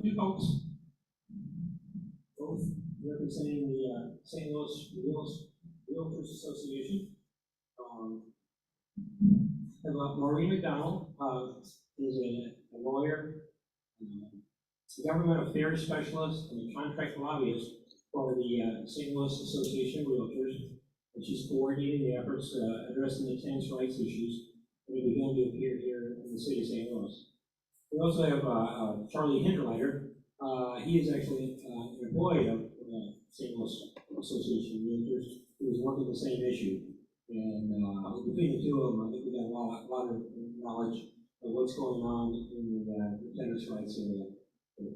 two folks, both representing the St. Louis Realtors Association. Maureen McDonnell is a lawyer, government affairs specialist, and a contract lobbyist for the St. Louis Association of Realtors, and she's coordinating the efforts addressing the tenants' rights issues that are beginning to appear here in the city of St. Louis. We also have Charlie Hinderliter. He is actually an employee of St. Louis Association of Realtors who is working the same issue. And between the two of them, I think we got a lot of knowledge of what's going on in the tenants' rights area, in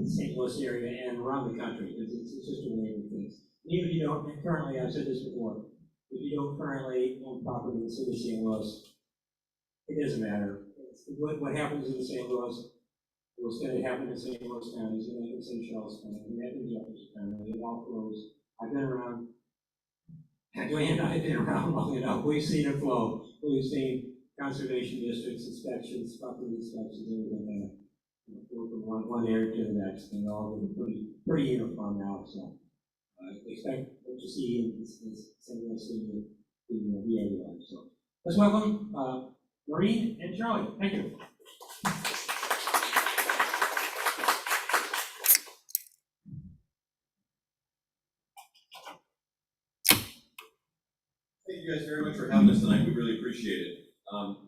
the St. Louis area and around the country. It's just a way of things. Even if you don't currently, I've said this before, if you don't currently own property in the city of St. Louis, it doesn't matter. What happens in St. Louis, what's going to happen in St. Louis County, is going to happen in St. Charles County, and in Jefferson County, it all flows. I've been around. Dwayne and I have been around long enough. We've seen it flow. We've seen conservation districts, inspections, property inspections, everything go from one area to the next, and all of them pretty uniform now. So I expect what you see in St. Louis to be everywhere. So let's welcome Maureen and Charlie. Thank you. Thank you guys very much for having us tonight. We really appreciate it.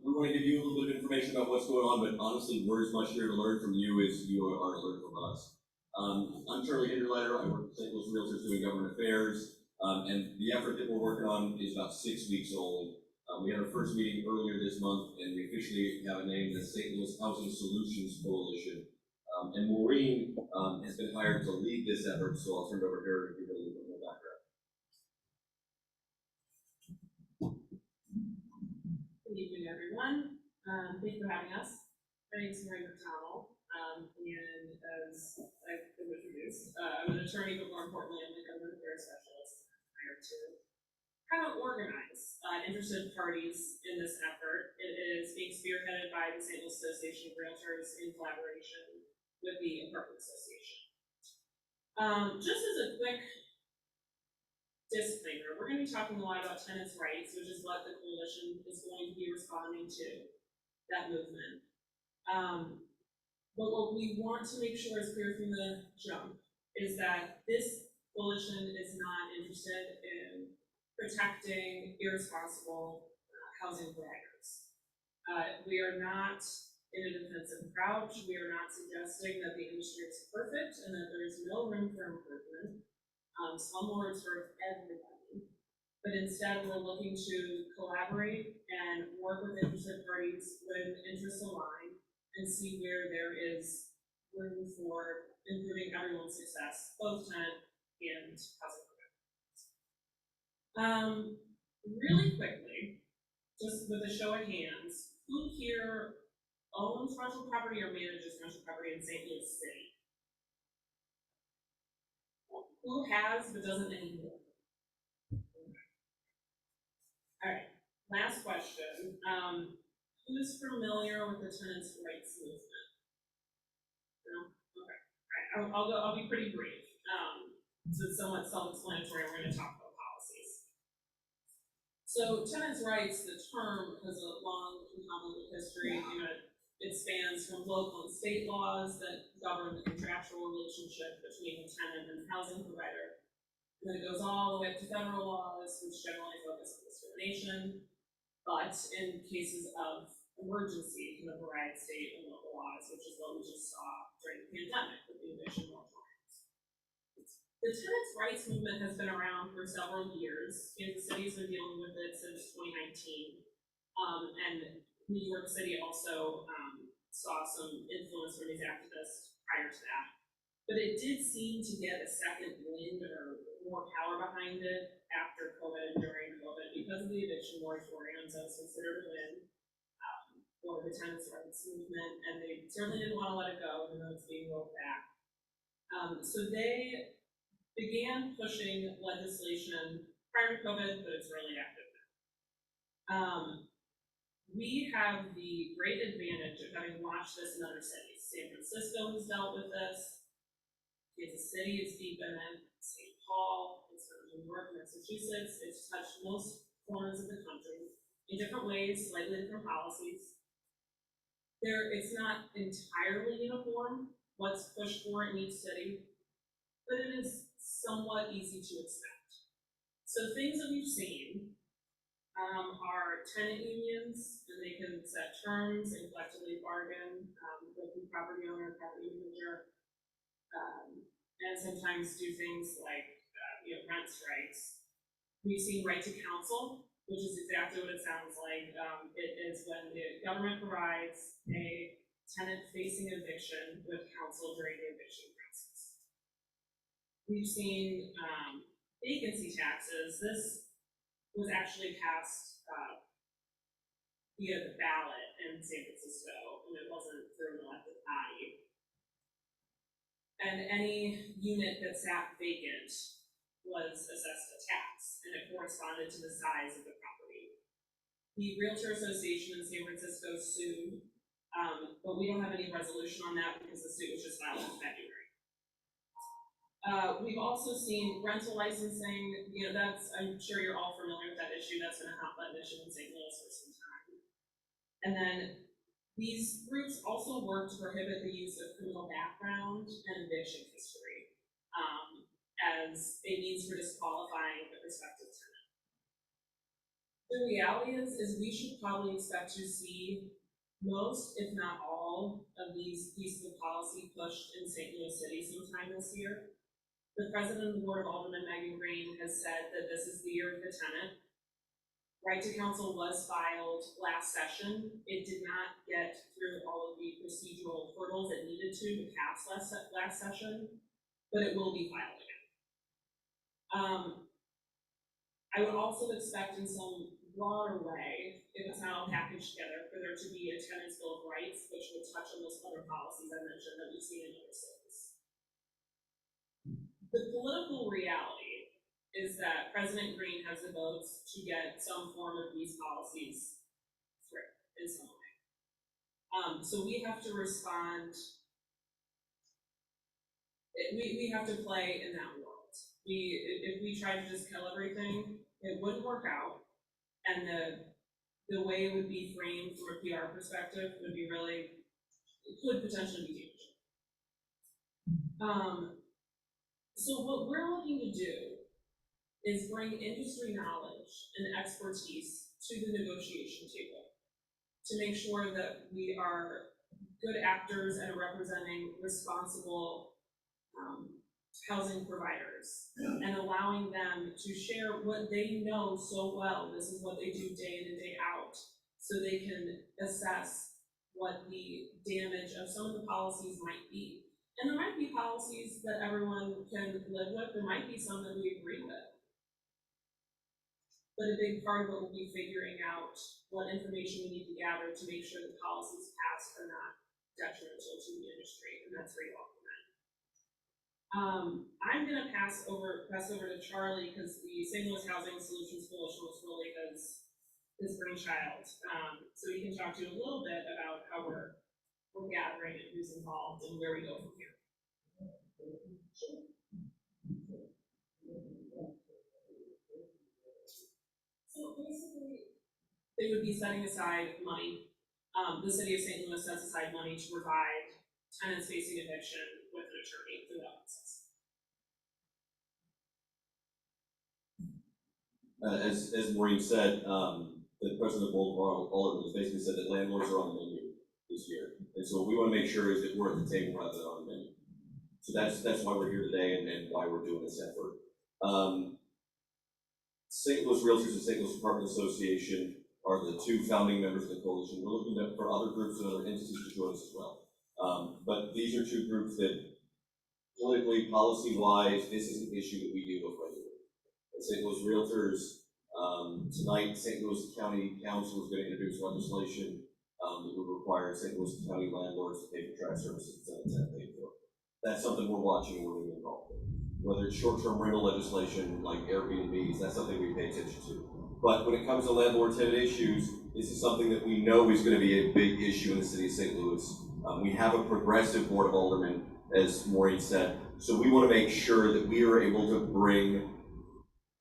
We want to give you a little bit of information about what's going on, but honestly, we're as much here to learn from you as you are to learn from us. I'm Charlie Hinderliter. I work at St. Louis Realtors doing government affairs, and the effort that we're working on is about 6 weeks old. We had our first meeting earlier this month, and we officially have a name, the St. Louis Housing Solutions Coalition. And Maureen has been hired to lead this effort, so I'll turn it over to her to give a little bit more background. Good evening, everyone. Thank you for having us. My name is Maureen McDonnell, and as I've been introduced, I'm an attorney, but more importantly, I'm a government affairs specialist hired to kind of organize interested parties in this effort. It is being spearheaded by the St. Louis Association of Realtors in collaboration with the Apartment Association. Just as a quick disclaimer, we're going to be talking a lot about tenants' rights, which is what the coalition is going to be responding to, that movement. But what we want to make sure is clear from the jump is that this coalition is not interested in protecting irresponsible housing providers. We are not in a defensive crouch. We are not suggesting that the industry is perfect and that there is no room for improvement. Slumlords for everybody, but instead we're looking to collaborate and work with interested parties when interests align and see where there is room for improving everyone's success, both tenant and housing providers. Really quickly, just with a show of hands, who here owns rental property or manages rental property in St. Louis City? Who has but doesn't anymore? All right, last question. Who's familiar with the Tenants Rights Movement? No? Okay. All right, I'll be pretty brief. So it's somewhat self-explanatory. We're going to talk about policies. So tenants' rights, the term, has a long and complicated history. It spans from local and state laws that govern the contractual relationship between the tenant and the housing provider. And then it goes all the way up to federal laws, which generally focus on discrimination, but in cases of emergency, can override state and local laws, which is what we just saw during the pandemic with the eviction moratoriums. The tenants' rights movement has been around for several years. Kansas City's been dealing with it since 2019, and New York City also saw some influence from these activists prior to that. But it did seem to get a second wind or more power behind it after COVID and during COVID because of the eviction moratoriums. That was considered a win for the tenants' rights movement, and they certainly didn't want to let it go, even though it's being rolled back. So they began pushing legislation prior to COVID, but it's really active now. We have the great advantage of having watched this in other cities. San Francisco has dealt with this. Kansas City is deep in it. St. Paul, it's New York, Massachusetts. It's touched most corners of the country in different ways, slightly different policies. It's not entirely uniform what's pushed for in each city, but it is somewhat easy to expect. So things that we've seen are tenant unions, and they can set terms and collectively bargain with the property owner, property manager, and sometimes do things like rent strikes. We've seen right to counsel, which is exactly what it sounds like. It is when the government provides a tenant-facing eviction with counsel during the eviction process. We've seen vacancy taxes. This was actually passed via the ballot in San Francisco, and it wasn't through an elected body. And any unit that sat vacant was assessed a tax, and it corresponded to the size of the property. The Realtor Association in San Francisco sued, but we don't have any resolution on that because the suit was just filed in February. We've also seen rental licensing. I'm sure you're all familiar with that issue. That's been a hot button issue in St. Louis for some time. And then these groups also work to prohibit the use of criminal background and eviction history as a means for disqualifying the prospective tenant. The reality is we should probably expect to see most, if not all, of these pieces of policy pushed in St. Louis City sometime this year. The president of the Board of Aldermen, Megan Green, has said that this is the year of the tenant. Right to counsel was filed last session. It did not get through all of the procedural hurdles it needed to pass last session, but it will be filed again. I would also expect in some broader way, if it's not all packaged together, for there to be a tenant's bill of rights, which would touch on those other policies I mentioned that we've seen in other cities. The political reality is that President Green has the votes to get some form of these policies through in some way. So we have to respond. We have to play in that world. If we try to just kill everything, it wouldn't work out, and the way it would be framed from a PR perspective would be it could potentially be damaging. So what we're looking to do is bring industry knowledge and expertise to the negotiation table to make sure that we are good actors and representing responsible housing providers and allowing them to share what they know so well. This is what they do day in and day out, so they can assess what the damage of some of the policies might be. And there might be policies that everyone can live with. There might be some that we agree with. But a big part of it will be figuring out what information we need to gather to make sure the policies passed are not detrimental to the industry, and that's where you all come in. I'm going to pass over to Charlie, because the St. Louis Housing Solutions Coalition was really his brainchild. So he can talk to you a little bit about how we're gathering and who's involved and where we go from here. So basically, they would be setting aside money. The city of St. Louis sets aside money to provide tenants facing eviction with an attorney through that process. As Maureen said, the president of the Board of Aldermen has basically said that landlords are on the menu this year. And so what we want to make sure is that we're at the table rather than on the menu. So that's why we're here today and why we're doing this effort. St. Louis Realtors and St. Louis Apartment Association are the two founding members of the coalition. We're looking for other groups and other entities to join us as well. But these are two groups that politically, policy-wise, this is an issue that we deal with regularly. At St. Louis Realtors, tonight, St. Louis County Council is going to introduce legislation that would require St. Louis County landlords to pay for trash services that tenant paid for. That's something we're watching and we're going to be involved in. Whether it's short-term rental legislation like Airbnbs, that's something we pay attention to. But when it comes to landlord-tenant issues, this is something that we know is going to be a big issue in the city of St. Louis. We have a progressive board of aldermen, as Maureen said, so we want to make sure that we are able to bring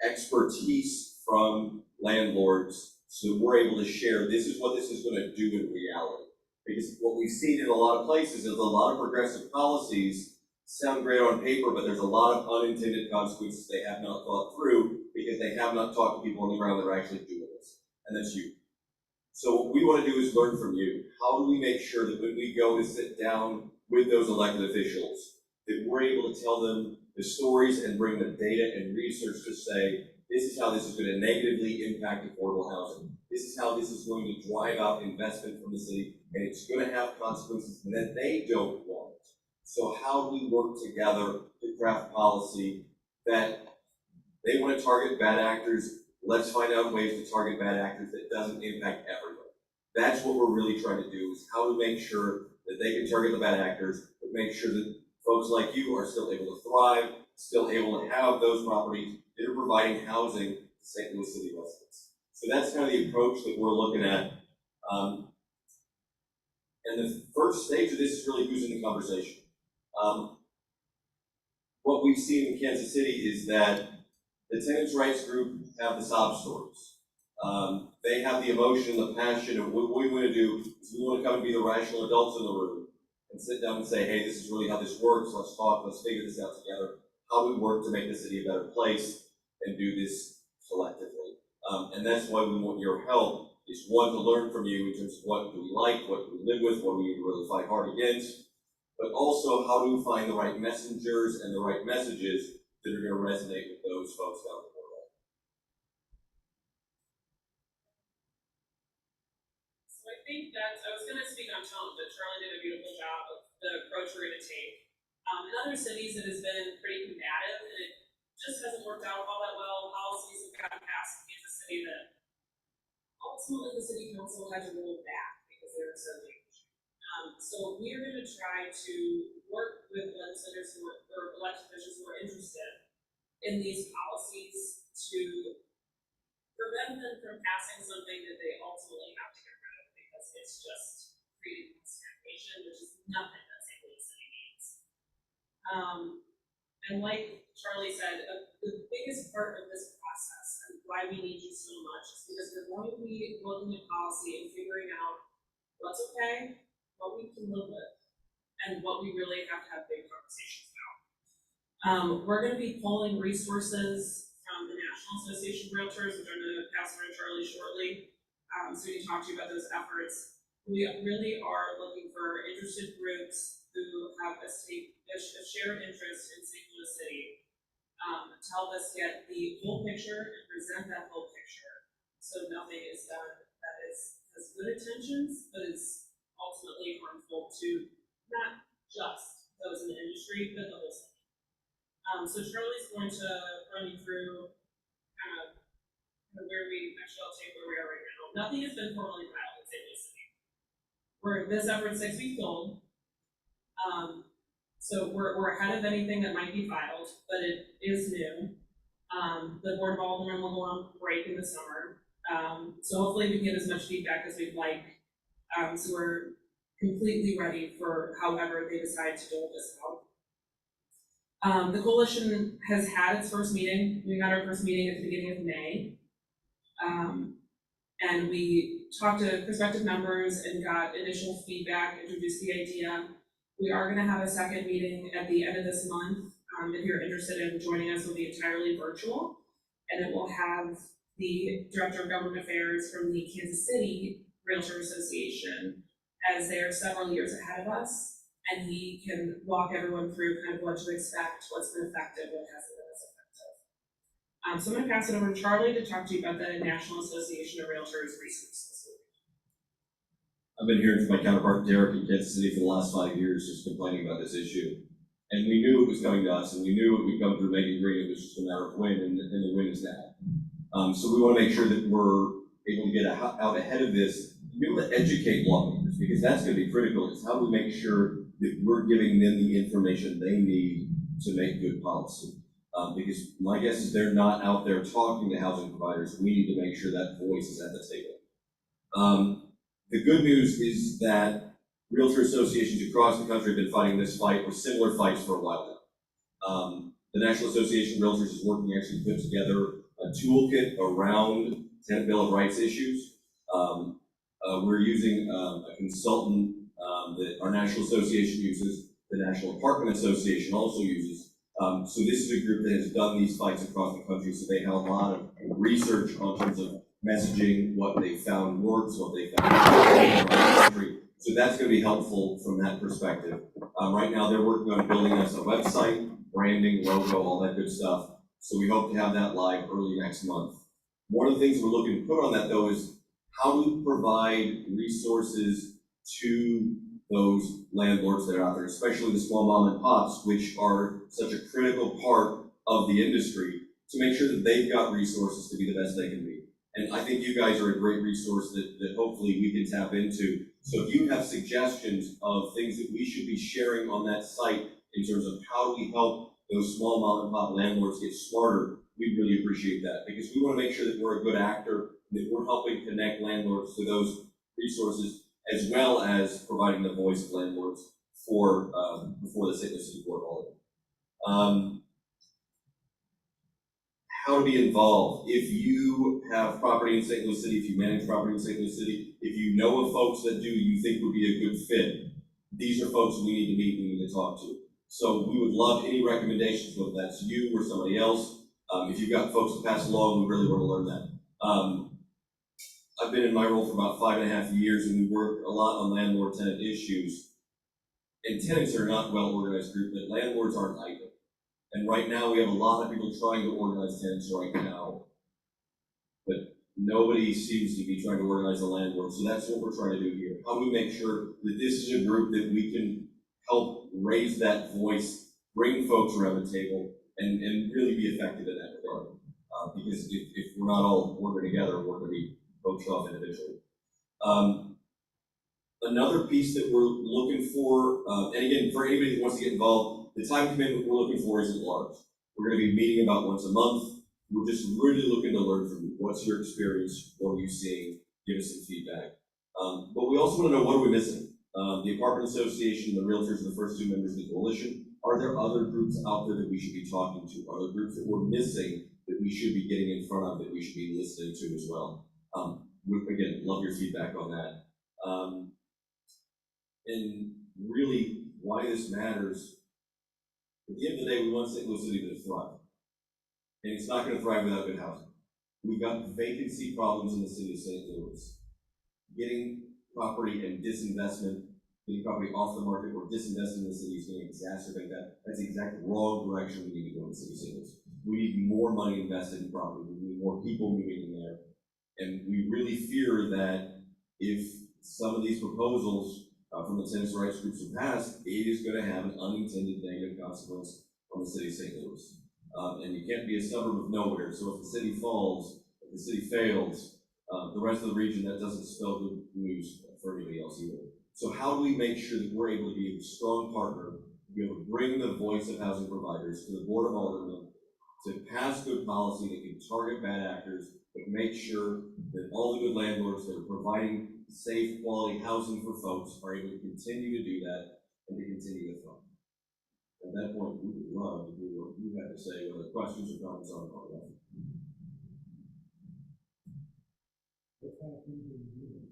expertise from landlords so that we're able to share this is what this is going to do in reality. Because what we've seen in a lot of places is a lot of progressive policies sound great on paper, but there's a lot of unintended consequences they have not thought through because they have not talked to people on the ground that are actually doing this, and that's you. So what we want to do is learn from you. How do we make sure that when we go to sit down with those elected officials, that we're able to tell them the stories and bring the data and research to say, this is how this is going to negatively impact affordable housing. This is how this is going to drive out investment from the city, and it's going to have consequences that they don't want. So how do we work together to craft policy that they want to target bad actors? Let's find out ways to target bad actors that doesn't impact everyone. That's what we're really trying to do, is how to make sure that they can target the bad actors, but make sure that folks like you are still able to thrive, still able to have those properties that are providing housing to St. Louis City residents. So that's kind of the approach that we're looking at. And the first stage of this is really who's in the conversation. What we've seen in Kansas City is that the Tenants Rights Group have the sob stories. They have the emotion, the passion of what we want to do is we want to come and be the rational adults in the room and sit down and say, hey, this is really how this works. Let's talk, let's figure this out together. How do we work to make the city a better place and do this collectively? And that's why we want your help, is one, to learn from you in terms of what do we like, what do we live with, what do we really fight hard against, but also how do we find the right messengers and the right messages that are going to resonate with those folks out there. So I think I was going to speak on tone, but Charlie did a beautiful job of the approach we're going to take. In other cities, it has been pretty combative, and it just hasn't worked out all that well. Policies have gotten passed in Kansas City that ultimately the city council had to roll back because they were so late. So we are going to try to work with legislators or elected officials who are interested in these policies to prevent them from passing something that they ultimately have to get rid of because it's just creating stagnation, which is nothing that St. Louis City needs. And like Charlie said, the biggest part of this process and why we need you so much is because we're going to be looking at policy and figuring out what's okay, what we can live with, and what we really have to have big conversations about. We're going to be pulling resources from the National Association of Realtors, which I'm going to pass over to Charlie shortly, so we can talk to you about those efforts. We really are looking for interested groups who have a shared interest in St. Louis City to help us get the whole picture and present that whole picture so nothing is done that has good intentions, but is ultimately harmful to not just those in the industry, but the whole city. So Charlie's going to run you through kind of where we, actually I'll tell you where we are right now. Nothing has been formally filed in St. Louis City. This effort's 6 weeks old. So we're ahead of anything that might be filed, but it is new. The Board of Aldermen will go on break in the summer. So hopefully we can get as much feedback as we'd like. So we're completely ready for however they decide to dole this out. The coalition has had its first meeting. We had our first meeting at the beginning of May. And we talked to prospective members and got initial feedback, introduced the idea. We are going to have a second meeting at the end of this month. If you're interested in joining us, it will be entirely virtual. And it will have the Director of Government Affairs from the Kansas City Realtor Association, as they are several years ahead of us. And he can walk everyone through kind of what to expect, what's been effective, what hasn't been as effective. So I'm going to pass it over to Charlie to talk to you about the National Association of Realtors resources. I've been hearing from my counterpart Derek in Kansas City for the last 5 years, just complaining about this issue. And we knew it was coming to us, and we knew it would come through Megan Green. It was just a matter of when, and the win is now. So we want to make sure that we're able to get out ahead of this, be able to educate lawmakers, because that's going to be critical. Is how do we make sure that we're giving them the information they need to make good policy? Because my guess is they're not out there talking to housing providers. We need to make sure that voice is at the table. The good news is that realtor associations across the country have been fighting this fight or similar fights for a while now. The National Association of Realtors is working actually to put together a toolkit around tenant bill of rights issues. We're using a consultant that our National Association uses, the National Apartment Association also uses. So this is a group that has done these fights across the country, so they have a lot of research on terms of messaging, what they found works, what they found around the country. So that's going to be helpful from that perspective. Right now they're working on building us a website, branding, logo, all that good stuff. So we hope to have that live early next month. One of the things we're looking to put on that though is how do we provide resources to those landlords that are out there, especially the small mom and pops, which are such a critical part of the industry, to make sure that they've got resources to be the best they can be. And I think you guys are a great resource that hopefully we can tap into. So if you have suggestions of things that we should be sharing on that site in terms of how do we help those small mom and pop landlords get smarter, we'd really appreciate that, because we want to make sure that we're a good actor, that we're helping connect landlords to those resources, as well as providing the voice of landlords for the St. Louis City Board of Aldermen. How to be involved. If you have property in St. Louis City, if you manage property in St. Louis City, if you know of folks that do, you think would be a good fit, these are folks we need to meet, we need to talk to. So we would love any recommendations, whether that's you or somebody else. If you've got folks to pass along, we really want to learn that. I've been in my role for about 5.5 years, and we work a lot on landlord-tenant issues. And tenants are not well-organized group, but landlords aren't either. And right now, we have a lot of people trying to organize tenants right now, but nobody seems to be trying to organize the landlords. So that's what we're trying to do here. How do we make sure that this is a group that we can help raise that voice, bring folks around the table, and really be effective in that regard? Because if we're not all working together, we're going to be poached off individually. Another piece that we're looking for, and again, for anybody that wants to get involved, the time commitment we're looking for isn't large. We're going to be meeting about once a month. We're just really looking to learn from you. What's your experience? What are you seeing? Give us some feedback. But we also want to know, what are we missing? The Apartment Association, the Realtors, and the first two members of the coalition, are there other groups out there that we should be talking to? Are there groups that we're missing that we should be getting in front of, that we should be listening to as well? Again, love your feedback on that. And really, why this matters, at the end of the day, we want St. Louis City to thrive. And it's not going to thrive without good housing. We've got vacancy problems in the city of St. Louis. Getting property and disinvestment, getting property off the market or disinvesting in the city is going to exacerbate that. That's the exact wrong direction we need to go in the city of St. Louis. We need more money invested in property. We need more people moving in there. And we really fear that if some of these proposals from the tenants' rights groups have passed, it is going to have an unintended negative consequence on the city of St. Louis. And you can't be a suburb of nowhere. So if the city falls, if the city fails, the rest of the region, that doesn't spell good news for anybody else either. So how do we make sure that we're able to be a strong partner, to be able to bring the voice of housing providers to the Board of Aldermen, to pass good policy that can target bad actors, but make sure that all the good landlords that are providing safe, quality housing for folks are able to continue to do that and to continue to thrive. At that point, we would love to hear what you have to say, whether questions or comments on all that. What kind of things are you doing?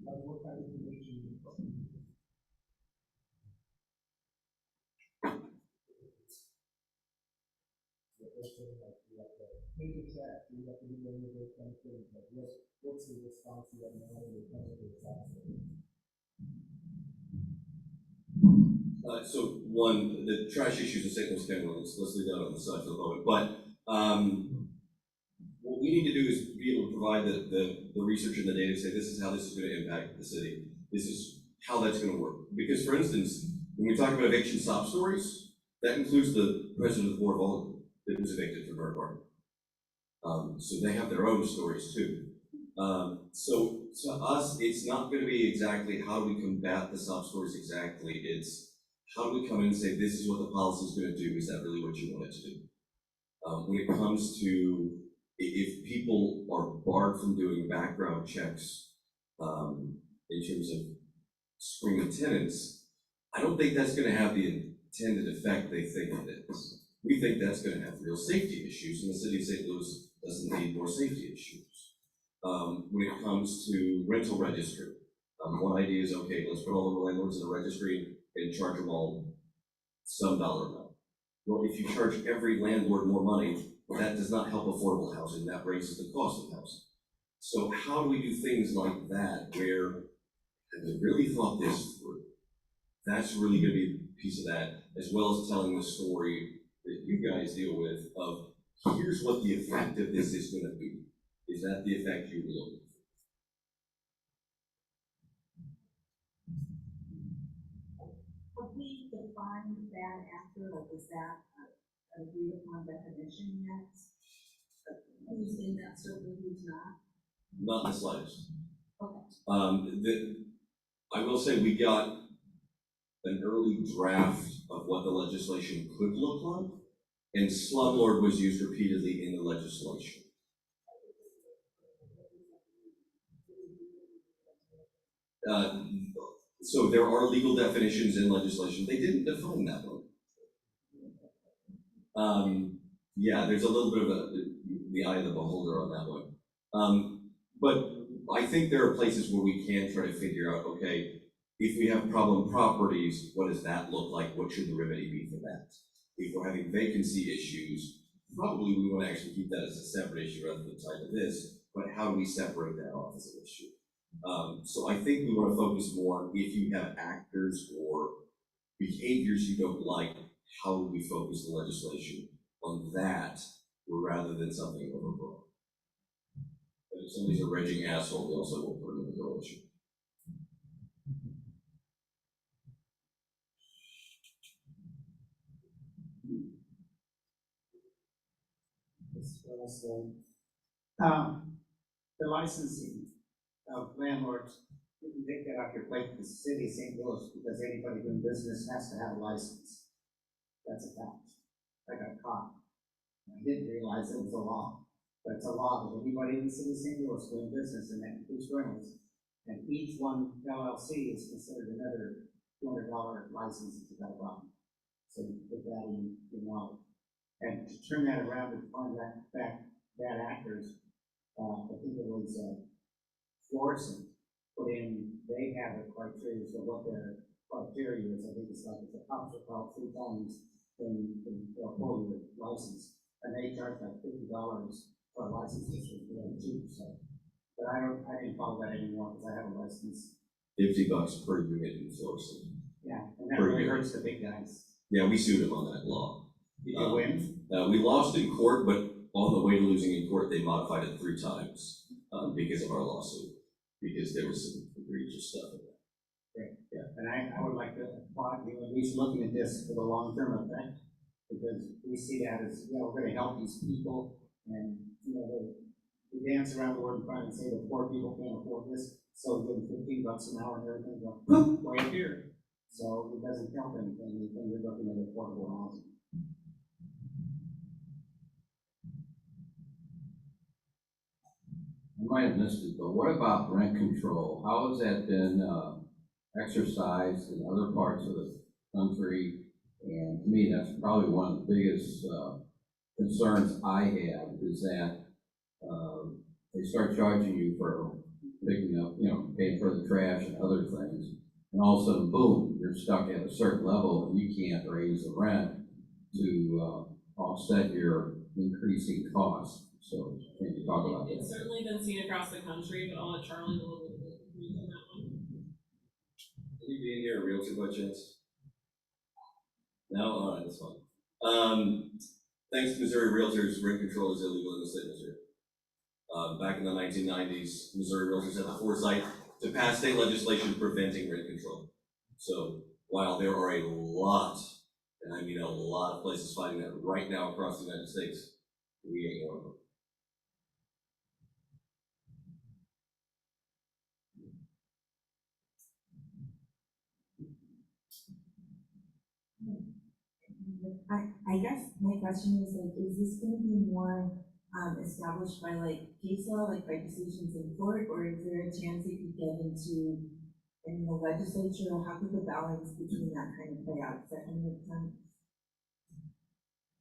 Like what kind of information are you putting? Things like that, you have to do any of those kind of things, like what's the response you have now when it comes to the tax? So one, the trash issues in St. Louis County, let's leave that on the side for the moment. But what we need to do is be able to provide the research and the data to say, this is how this is going to impact the city. This is how that's going to work. Because for instance, when we talk about eviction sob stories, that includes the president of the Board of Aldermen that was evicted from her apartment. So they have their own stories too. So to us, it's not going to be exactly how do we combat the sob stories exactly. It's how do we come in and say, this is what the policy is going to do? Is that really what you want it to do? When it comes to, if people are barred from doing background checks in terms of screening tenants, I don't think that's gonna have the intended effect they think it is. We think that's gonna have real safety issues, and the city of St. Louis doesn't need more safety issues. When it comes to rental registry, one idea is, okay, let's put all the landlords in a registry and charge them all some dollar amount. Well, if you charge every landlord more money, that does not help affordable housing, that raises the cost of housing. So how do we do things like that where have they really thought this through? That's really gonna be a piece of that, as well as telling the story that you guys deal with of here's what the effect of this is gonna be. Is that the effect you were looking for? Have we defined that after, like, is that an agreed upon definition yet? Who's in that circle, who's not? Not in the slightest. Okay. I will say we got an early draft of what the legislation could look like, and slumlord was used repeatedly in the legislation. So there are legal definitions in legislation. They didn't define that one. Yeah, there's a little bit of the eye of the beholder on that one. But I think there are places where we can try to figure out, okay, if we have problem properties, what does that look like? What should the remedy be for that? If we're having vacancy issues, probably we want to actually keep that as a separate issue rather than tied to this, but how do we separate that off as an issue? So I think we want to focus more on if you have actors or behaviors you don't like, how do we focus the legislation on that rather than something overbroad? But if somebody's a raging asshole, we also won't put them in the coalition. The licensing of landlords, you can take that off your plate for the city of St. Louis, because anybody doing business has to have a license. That's a fact. I got caught. I didn't realize it was a law, but it's a law that anybody in the city of St. Louis doing business, and that includes rentals, and each one LLC is considered another $200 license if you got a problem. So you put that in your knowledge. And to turn that around and find that bad actors, I think it was Florissant put in, they have a criteria for what their criteria is. I think it's like if the cops are called 3 times, then they'll pull your license. And they charge like $50 for a license, which is really cheap. So, but I didn't follow that anymore because I have a license. $50 per unit in Florissant. Yeah, and that really hurts the big guys. Yeah, we sued him on that law. Did you win? We lost in court, but on the way to losing in court, they modified it 3 times because of our lawsuit, because there was some egregious stuff in there. Great. Yeah, and I would like to applaud you at least looking at this for the long-term effect, because we see that as, you know, we're going to help these people, and, you know, we dance around the word and try and say that poor people can't afford this, so give them $15 an hour and everything, go, way up here. So it doesn't help anything when you're looking at affordable housing. I might have missed it, but what about rent control? How has that been exercised in other parts of the country? And to me, that's probably one of the biggest concerns I have, is that they start charging you for picking up, you know, paying for the trash and other things. And all of a sudden, boom, you're stuck at a certain level and you can't raise the rent to offset your increasing costs. So can you talk about that? It's certainly been seen across the country, but I'll let Charlie a little bit of on that one. Can you be in here a realtor by chance? No? All right, that's fine. Thanks to Missouri Realtors, rent control is illegal in the state of Missouri. Back in the 1990s, Missouri Realtors had the foresight to pass state legislation preventing rent control. So while there are a lot, and I mean a lot of places fighting that right now across the United States, we ain't one of them. I guess my question is, like, is this going to be more established by, like, case law, like by decisions in court, or is there a chance it could get into in the legislature, or how could the balance between that kind of play out? Does that kind of make sense?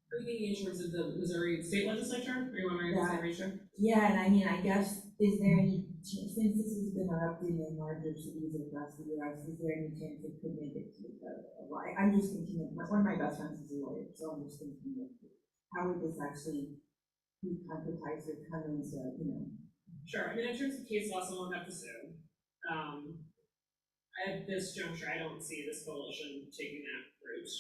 Are you thinking in terms of the Missouri state legislature, or you want to Yeah. region? Yeah, and I mean, I guess, is there any, since this has been erupting in larger cities across the US, is there any chance it could make it to the federal? I'm just thinking of, one of my best friends is a lawyer, so I'm just thinking of, how would this actually be concretized or come into, you know? Sure, I mean, in terms of case law, someone would have to sue. At this juncture, I don't see this coalition taking that route.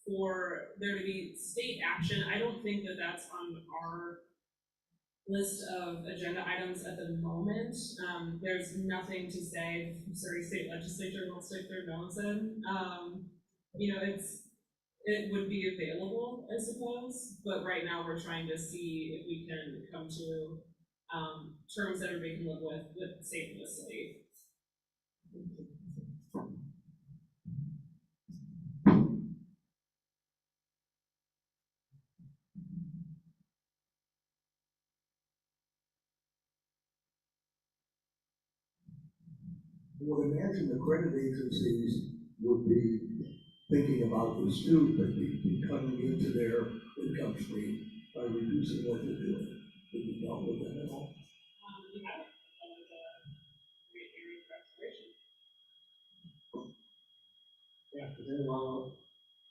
For there to be state action, I don't think that that's on our list of agenda items at the moment. There's nothing to say if Missouri State Legislature wants to stick their nose in. You know, it would be available, I suppose, but right now we're trying to see if we can come to terms that everybody can live with the state and the city. I would imagine the credit agencies would be thinking about this too, but be cutting into their income stream by reducing what they're doing. Have you dealt with that at all? We haven't. That was a great area for exploration. Yeah, because then while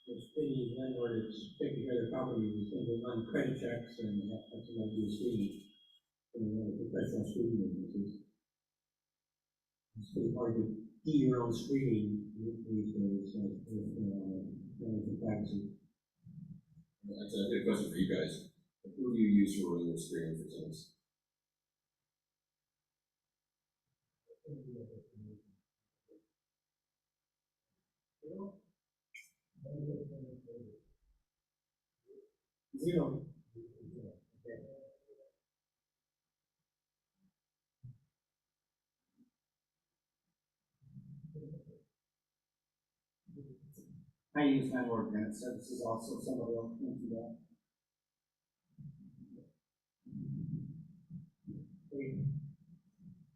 the city landlord is taking care of their property, he's going to run credit checks and have somebody do a screening. And professional screening agencies. It's pretty hard to do your own screening these days, with privacy. Actually, I've got a question for you guys. Who do you use for running your screening for tenants? Zero. I use landlord tenant services also, somebody else can do that.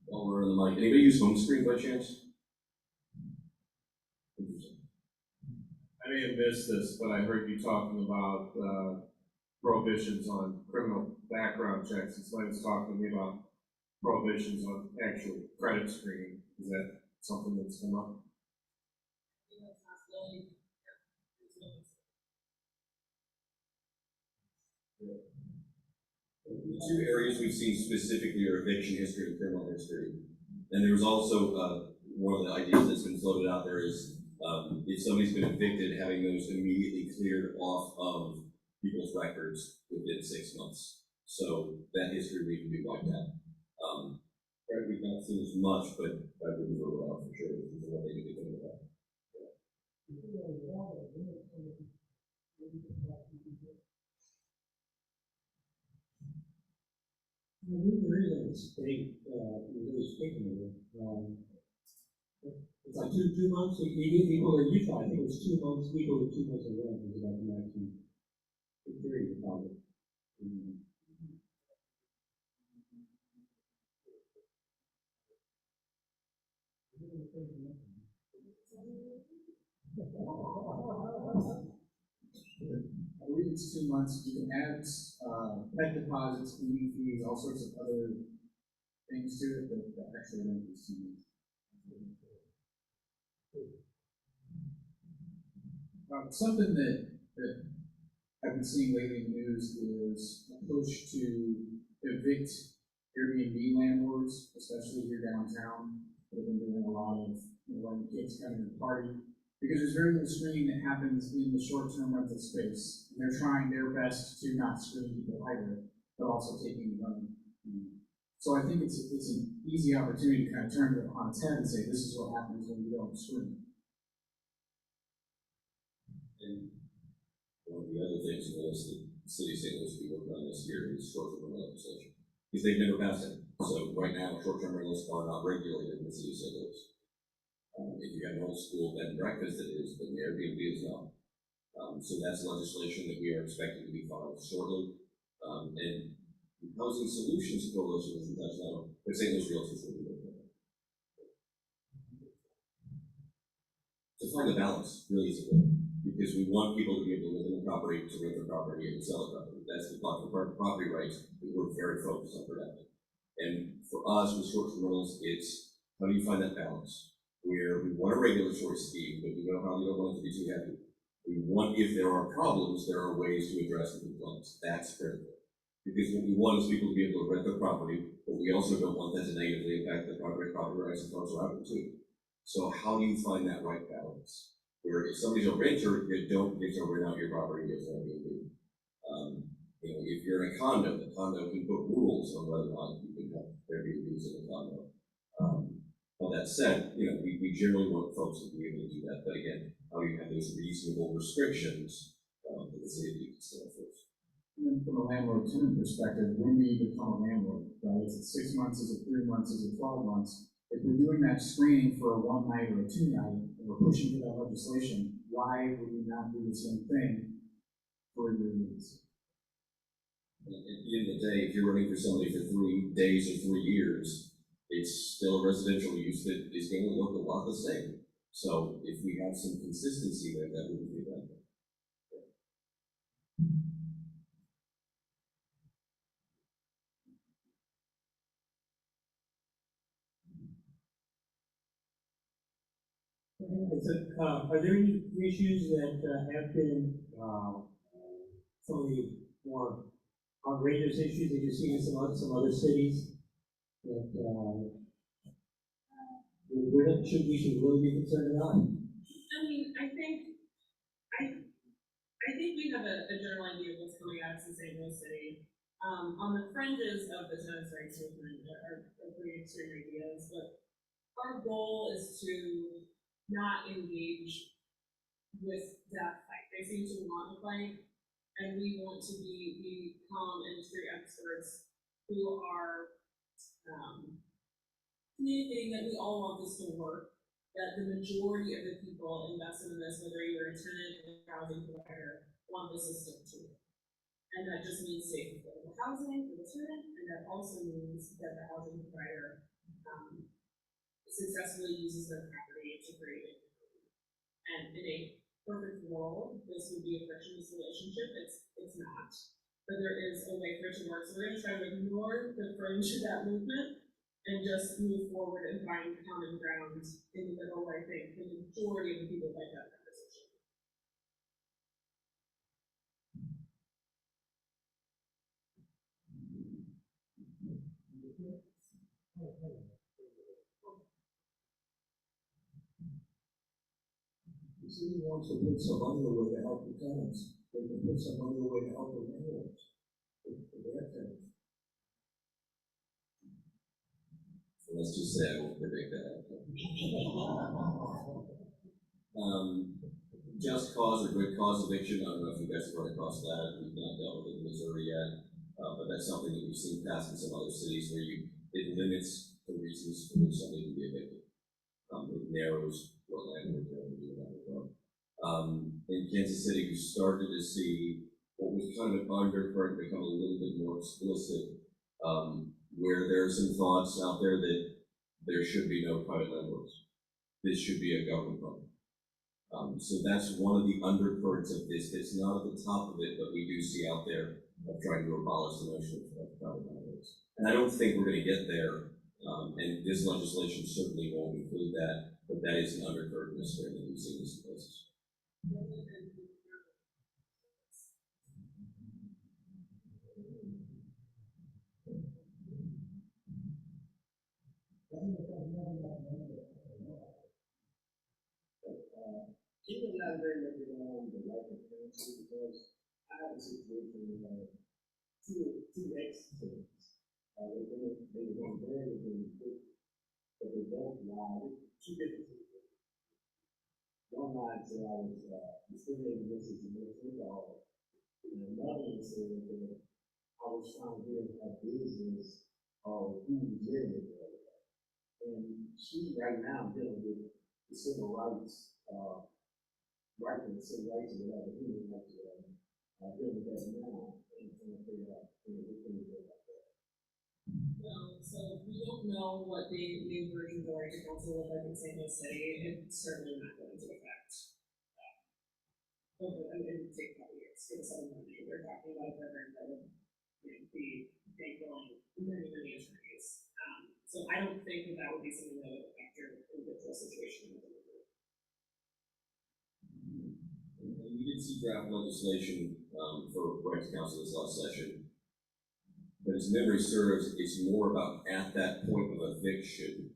While we're on the mic, anybody use home screen by chance? Interesting. I may have missed this, but I heard you talking about prohibitions on criminal background checks, and somebody was talking to me about prohibitions on actual credit screening. Is that something that's come up? The two areas we've seen specifically are eviction history and criminal history. And there was also one of the ideas that's been floated out there is if somebody's been evicted, having those immediately cleared off of people's records within 6 months. So that history we can be wiped out. Right, we've not seen as much, but I wouldn't rule it out for sure. This is what they need to think about. I think there is a state, really speaking of it, it's like two months, equal to Utah, I think it's 2 months, equal to 2 months of rent, is about the maximum period of time. I believe it's 2 months. You can add pet deposits, cleaning fees, all sorts of other things to it that actually don't be 2 months. Something that I've been seeing lately in the news is a push to evict Airbnb landlords, especially here downtown. They've been doing a lot of letting kids come in and party. Because there's very little screening that happens in the short-term rental space. And they're trying their best to not screen people either, but also taking money. So I think it's an easy opportunity to kind of turn it on its head and say, this is what happens when you don't screen. And one of the other things on the list that the city of St. Louis will be working on this year is short-term rental legislation. Because they've never passed it. So right now, short-term rentals are not regulated in the city of St. Louis. If you have an old school bed and breakfast, it is, but the Airbnb is not. So that's legislation that we are expecting to be filed shortly. And the Housing Solutions Coalition isn't touched on, but St. Louis Realtors will be working on it. to find the balance really is a goal. Because we want people to be able to live in the property, to rent their property, and to sell their property. That's the thought of property rights that we're very focused on protecting. And for us, with short-term rentals, it's how do you find that balance? Where we want a regulatory scheme, but we know how we don't want it to be too heavy. We want, if there are problems, there are ways to address the complaints. That's critical. Because what we want is people to be able to rent their property, but we also don't want that to negatively impact the property rights of folks around them too. So how do you find that right balance? Where if somebody's a renter, you don't get to rent out your property as Airbnb. You know, if you're in a condo, the condo can put rules on whether or not you can have Airbnbs in the condo. All that said, you know, we generally want folks to be able to do that, but again, how do you have those reasonable restrictions that the city can still enforce? And then from a landlord-tenant perspective, when do you become a landlord, right? Is it 6 months, is it 3 months, is it 12 months? If we're doing that screening for a 1 night or a 2 night, and we're pushing for that legislation, why would we not do the same thing for your needs? And at the end of the day, if you're running for somebody for 3 days or 3 years, it's still a residential use that is going to look a lot the same. So if we have some consistency there, that would be better. Are there any issues that have been, some of the more outrageous issues that you see in some other cities that, we should really be concerned about? I mean, I think we have a general idea of what's coming out of St. Louis City. On the fringes of the Tenants Rights Movement are pretty extreme ideas, but our goal is to not engage with that fight. They seem to want to fight, and we want to become industry experts who are communicating that we all want this to work, that the majority of the people invested in this, whether you're a tenant or a housing provider, want the system to work. And that just means safe and affordable housing for the tenant, and that also means that the housing provider successfully uses their property to create income. And in a perfect world, this would be a frictionless relationship. It's not. But there is a way for it to work. So we're going to try to ignore the fringe of that movement and just move forward and find common ground in the middle where I think the majority of the people like that conversation. The city wants to put some money away to help the tenants. They can put some money away to help the landlords. For their tenants. So let's just say I won't predict that. Just cause or good cause eviction, I don't know if you guys have run across that. We've not dealt with it in Missouri yet, but that's something that we've seen passed in some other cities where it limits the reasons for which somebody can be evicted. It narrows what landlords are able to do in that regard. In Kansas City, we started to see what was kind of an undercurrent become a little bit more explicit, where there are some thoughts out there that there should be no private landlords. This should be a government problem. So that's one of the undercurrents of this. It's not at the top of it, but we do see out there of trying to abolish the notion of private landlords. And I don't think we're going to get there, and this legislation certainly won't include that, but that is an undercurrent in this that we've seen in some places. Can you elaborate a little bit on the life insurance? Because I have a situation where two ex-tenants, they were going there, but they both lied, two different people. One lied said I was discriminating against his military dog, and another one said that I was trying to get a business of who was living with her. And she's right now dealing with the civil rights, right to the civil rights or whatever, human rights or whatever, dealing with that now, and trying to figure out, what can we do about that. So we don't know what the new version of the right to counsel look like in St. Louis City. It's certainly not going into effect. I mean, it would take a couple years for the settlement, they're talking about a program that would, be bankrolling many, many attorneys. So I don't think that would be something that would affect your individual situation. And we did see draft legislation, for rights counsel this last session. But as memory serves, it's more about at that point of eviction,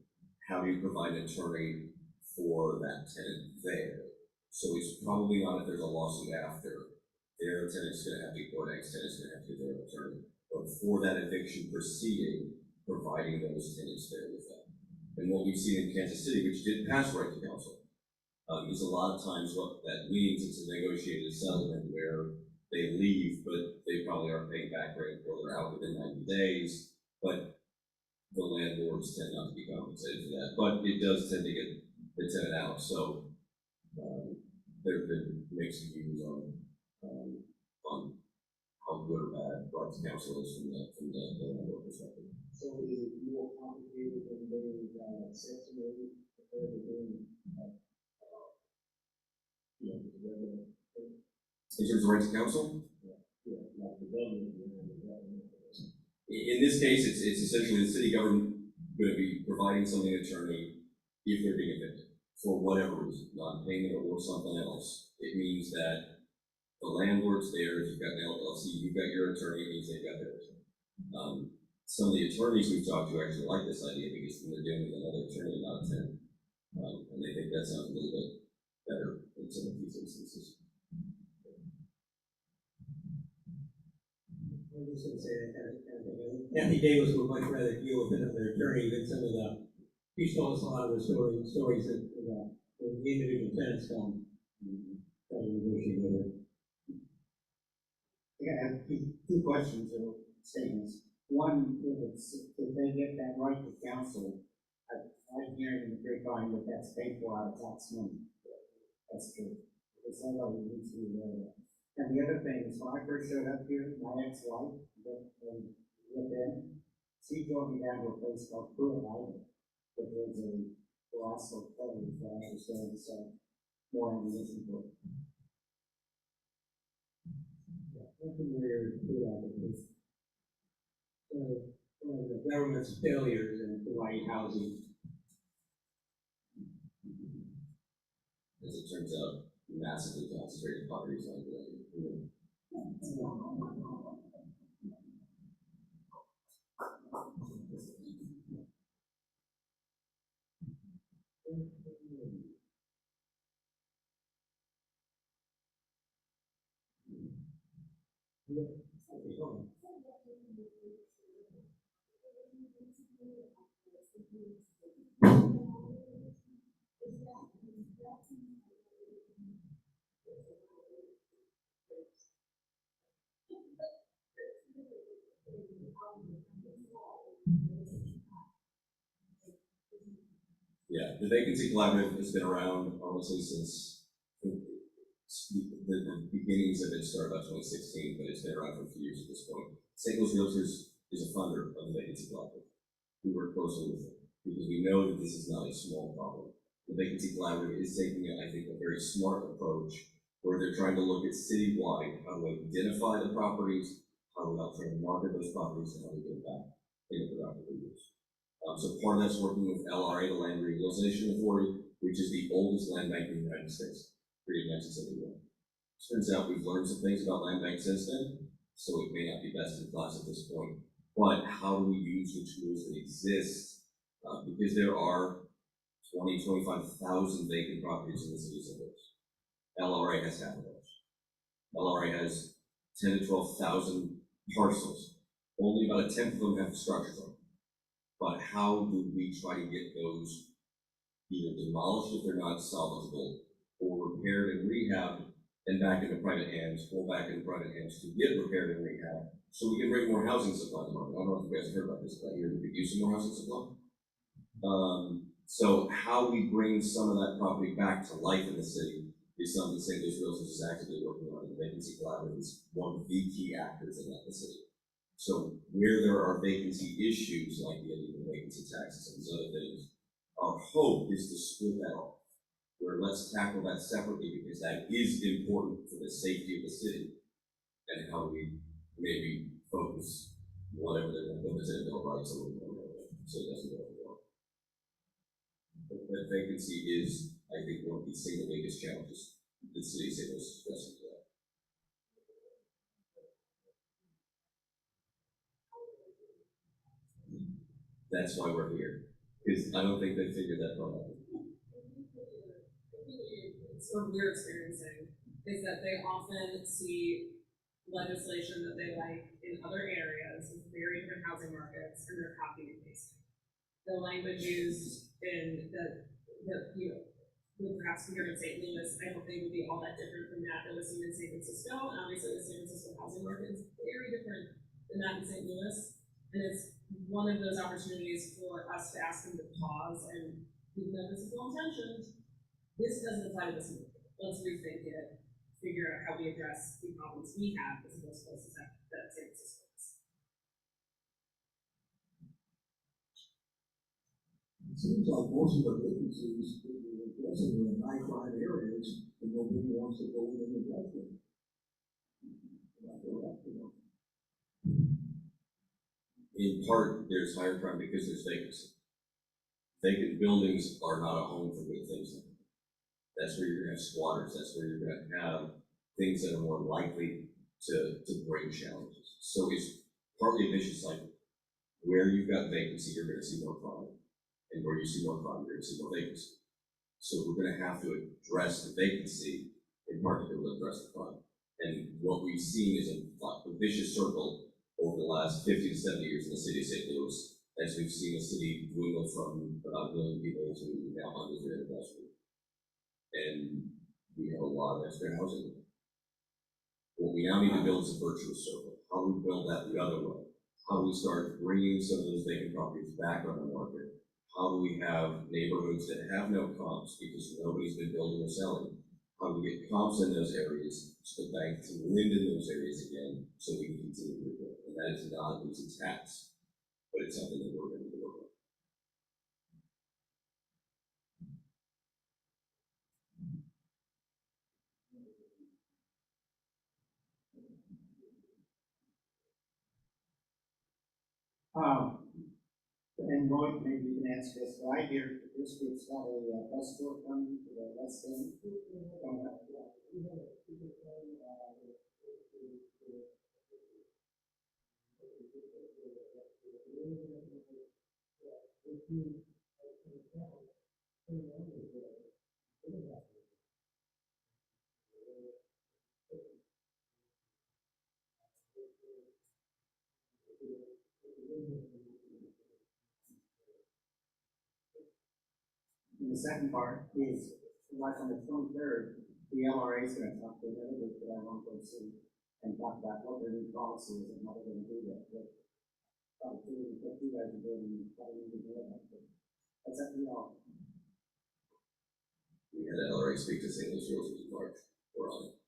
how do you provide an attorney for that tenant there? So it's probably not if there's a lawsuit after. Their tenant's gonna have to go, next tenant's gonna have to get their own attorney. But for that eviction proceeding, providing those tenants there with them. And what we've seen in Kansas City, which did pass right to counsel, is a lot of times what that means, it's a negotiated settlement where they leave, but they probably aren't paying back rent or they're out within 90 days, but the landlords tend not to be compensated for that. But it does tend to get the tenant out, so there have been mixed views on how good or bad rights counsel is from the landlord perspective. So is it more complicated than being, Section 8, compared to being, the regular, In terms of rights counsel, like the government, the government. in this case, it's essentially the city government going to be providing something attorney if they're being evicted for whatever reason, non-payment or something else. It means that the landlord's there. If you've got an LLC, you've got your attorney. It means they've got their attorney. Some of the attorneys we've talked to actually like this idea because they're dealing with another attorney, not a tenant, and they think that sounds a little bit better in some of these instances. I was just gonna say that kind of thing. Kathy Davis would much rather deal with another attorney than some of the, she's told us a lot of the stories that the individual tenants come, try to negotiate with her. Yeah, I have two questions or statements. One, if they get that right to counsel, I'm hearing in the grapevine that that's paid for out of tax money. That's true. It's somebody who needs to be aware of that. And the other thing is, when I first showed up here, my ex-wife, with them, she drove me down to a place called Moolah Shrine, which was a colossal coverage that I understand, so more ammunition for it. I'm familiar with that because one of the government's failures in providing housing. As it turns out, massively concentrated poverty is not good. Yeah, the vacancy collaborative has been around, honestly, since the beginnings of it started about 2016, but it's been around for a few years at this point. St. Louis Realtors is a funder of the vacancy collaborative. We work closely with them because we know that this is not a small problem. The vacancy collaborative is taking, I think, a very smart approach where they're trying to look at citywide how to identify the properties, how we help try to market those properties, and how we get them back into productive use. So part of that's working with LRA, the Land Realization Authority, which is the oldest land bank in the United States, created in 1971. Turns out we've learned some things about land banks since then, so it may not be best in class at this point. But how do we use the tools that exist? Because there are 25,000 vacant properties in the city of St. Louis. LRA has half of those. LRA has 10 to 12,000 parcels. Only about a tenth of them have structures on them. But how do we try to get those either demolished if they're not salvageable, or repaired and rehabbed and back into private hands, or back into private hands to get repaired and rehabbed, so we can bring more housing supply to the market? I don't know if you guys have heard about this, but I hear we could use some more housing supply. So how we bring some of that property back to life in the city is something St. Louis Realtors is actively working on. The Vacancy Collaborative is one of the key actors in that, the city. So where there are vacancy issues, like the illegal vacancy taxes and these other things, our hope is to split that off. where let's tackle that separately because that is important for the safety of the city and how we maybe focus whatever they're going to put in Bill of Rights a little more, so it doesn't go wrong. But vacancy is, I think, one of the single biggest challenges the city is stressing today. That's why we're here, because I don't think they figured that part out. What we're experiencing is that they often see legislation that they like in other areas with very different housing markets, and they're copying and pasting. The language used in the with perhaps here in St. Louis, I don't think would be all that different from that was seen in San Francisco, and obviously the San Francisco housing market is very different than that in St. Louis, and it's one of those opportunities for us to ask them to pause and, even though this is well intentioned, this doesn't apply to this movement. Let's rethink it, figure out how we address the problems we have as opposed to places that San Francisco is. It seems like most of the vacancies that we're addressing are in high crime areas, and nobody wants to go in and address them. In part, there's higher crime because there's vacancy. Vacant buildings are not a home for good things. That's where you're going to have squatters. That's where you're going to have things that are more likely to bring challenges. So it's partly a vicious cycle. Where you've got vacancy, you're going to see more crime. And where you see more crime, you're going to see more vacancy. So we're going to have to address the vacancy in part to be able to address the crime. And what we've seen is a vicious circle over the last 50 to 70 years in the city of St. Louis, as we've seen a city dwindle from about 1 million people to now under 300,000. And we have a lot of extra housing. What we now need to build is a virtuous circle. How do we build that the other way? How do we start bringing some of those vacant properties back on the market? How do we have neighborhoods that have no comps because nobody's been building or selling? How do we get comps in those areas so the bank can lend in those areas again so we can continue to rebuild? And that is not an easy task, but it's something that we're going to work on. And Lloyd, maybe you can answer this, but I hear this group's got a bus tour coming to the West End. And the second part is, like on the 23rd, the LRA is going to talk to another group that I want to go see and talk about what their new policy is and how they're going to do that. But probably what you guys are doing, probably need to do that. That's up to y'all. We had LRA speak to St. Louis Realtors in March. We're on it.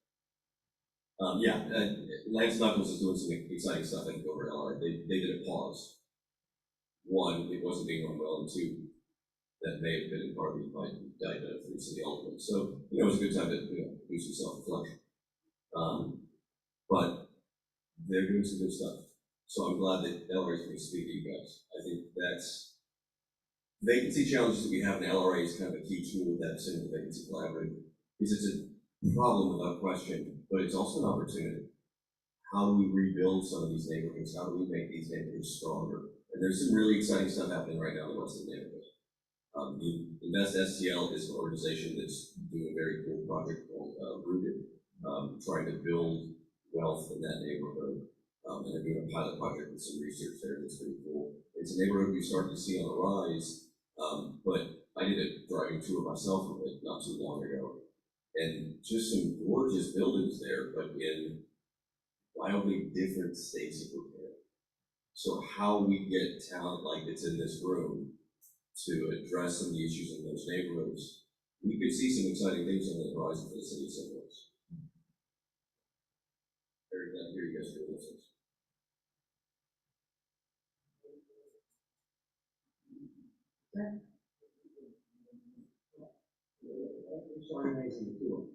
Lance Knuckles is doing some exciting stuff. I think over at LRA. They did a pause. One, it wasn't being run well, and two, that may have been in part of my diagnosis of the element. So, it was a good time to do some self-reflection. But they're doing some good stuff. So I'm glad that LRA is going to speak to you guys. I think that's vacancy challenges that we have in LRA is kind of a key tool that single vacancy collaborative because it's a problem without question, but it's also an opportunity. How do we rebuild some of these neighborhoods? How do we make these neighborhoods stronger? And there's some really exciting stuff happening right now in the West End neighborhood. The Invest STL is an organization that's doing a very cool project called Rooted, trying to build wealth in that neighborhood. And they're doing a pilot project with some research there that's pretty cool. It's a neighborhood we started to see on the rise, but I did a driving tour myself of it not too long ago. And just some gorgeous buildings there, but in wildly different states of repair. So how we get talent like it's in this room to address some of the issues in those neighborhoods, we could see some exciting things on the horizon for the city of St. Louis. Very glad to hear you guys doing those things. organizing the tour.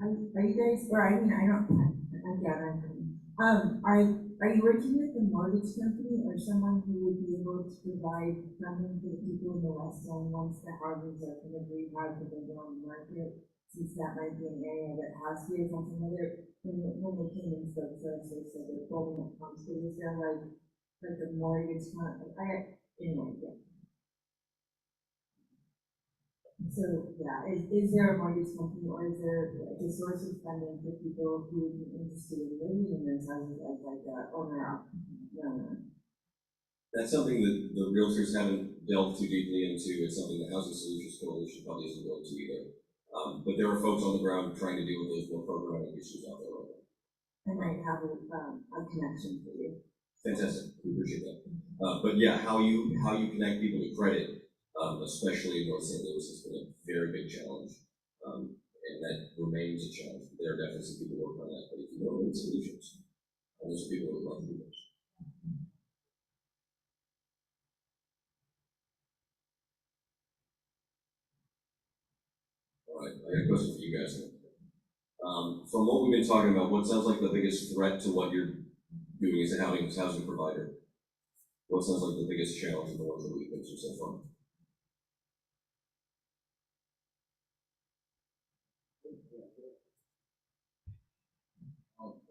Are you guys, or I mean, I don't, are you working with the mortgage company or someone who would be able to provide funding to the people in the West End once the houses are kind of rehabbed and they go on the market? Since that might be an area that has to be something other, when they came and spoke to us, they said they're building up homes, but is there like a mortgage fund, anyway, yeah. So, yeah, is there a mortgage company or is there like a source of funding for people who would be interested in living in those houses as like a owner? That's something that the realtors haven't delved too deeply into. It's something the Housing Solutions Coalition probably isn't going to either. But there are folks on the ground trying to deal with those more programmatic issues out there right now. I might have a connection for you. Fantastic, we appreciate that. But yeah, how you connect people to credit, especially in North St. Louis, has been a very big challenge, and that remains a challenge. There are definitely some people working on that, but if you know any solutions, those are people who would love to do those. All right, I got a question for you guys now. From what we've been talking about, what sounds like the biggest threat to what you're doing as a housing provider? What sounds like the biggest challenge in the work that we've been through so far?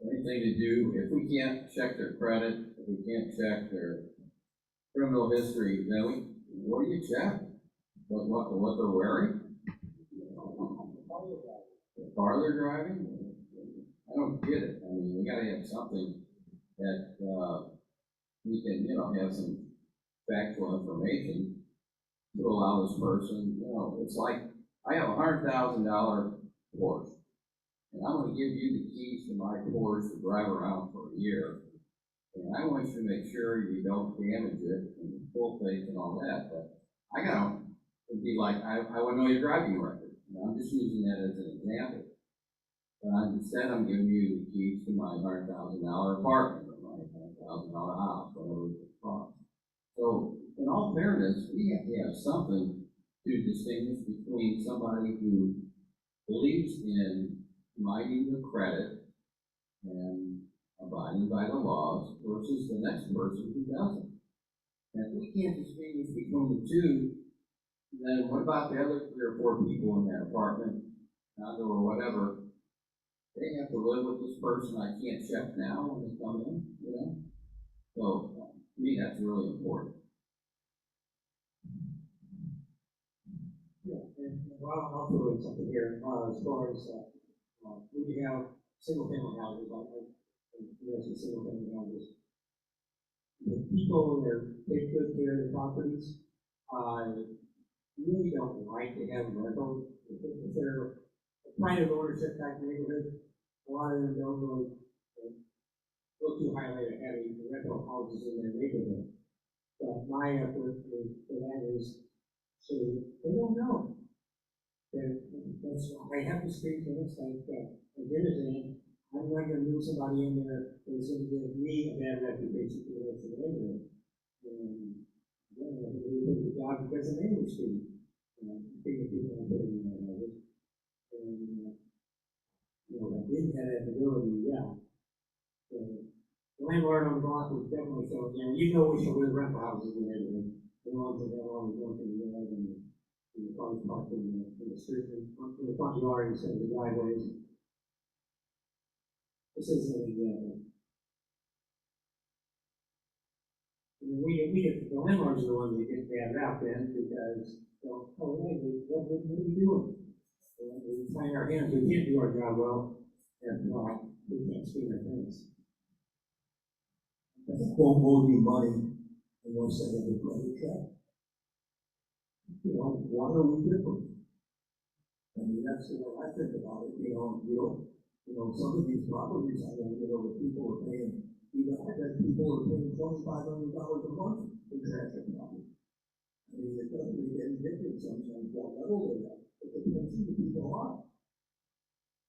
Anything to do, if we can't check their credit, if we can't check their criminal history, then what do you check? What they're wearing? The car they're driving? I don't get it. I mean, we gotta have something that, we can, have some factual information to allow this person, it's like, I have $100,000 Porsche, and I'm gonna give you the keys to my Porsche to drive around for a year, and I want you to make sure you don't damage it, and full faith and all that, but I gotta, it'd be like, I wanna know your driving record, I'm just using that as an example. But instead, I'm giving you the keys to my $100,000 apartment, or my $100,000 house, whatever it costs. So, in all fairness, we have to have something to distinguish between somebody who believes in minding the credit and abiding by the laws versus the next person who doesn't. And if we can't distinguish between the two, then what about the other 3 or 4 people in that apartment, condo or whatever? They have to live with this person I can't check now when they come in, So, to me, that's really important. Yeah, and I'll throw in something here, as far as, when you have single-family houses, single-family houses, the people that take good care of the properties, really don't like to have rental. If they're a private ownership type neighborhood, a lot of them don't really go too highly at having rental houses in their neighborhood. But my effort for that is, so they don't know. That's why I have to speak to this like a dinner thing. I'm not going to move somebody in there that's going to give me a bad reputation for the rest of the neighborhood. And yeah, I think we do a good job because the neighborhood student. Figure people are putting in that houses. And I didn't have that ability, yeah. The landlord on the block was definitely showing, which are with rental houses in the neighborhood. The ones that have all the junk in the yard and the cars parked in the street, in the front yard instead of the driveways. This is an example. The landlords are the ones that get bad rap then because, hey, what are we doing? We tie our hands, we can't do our job well, and we can't speak our things. Won't owe you money unless they have a credit check. Why are we different? I mean, that's what I think about it. Some of these properties, I don't know that people are paying. I bet people are paying $2,500 a month for traffic property. I mean, it doesn't make any difference sometimes what level they're at. It depends who the people are.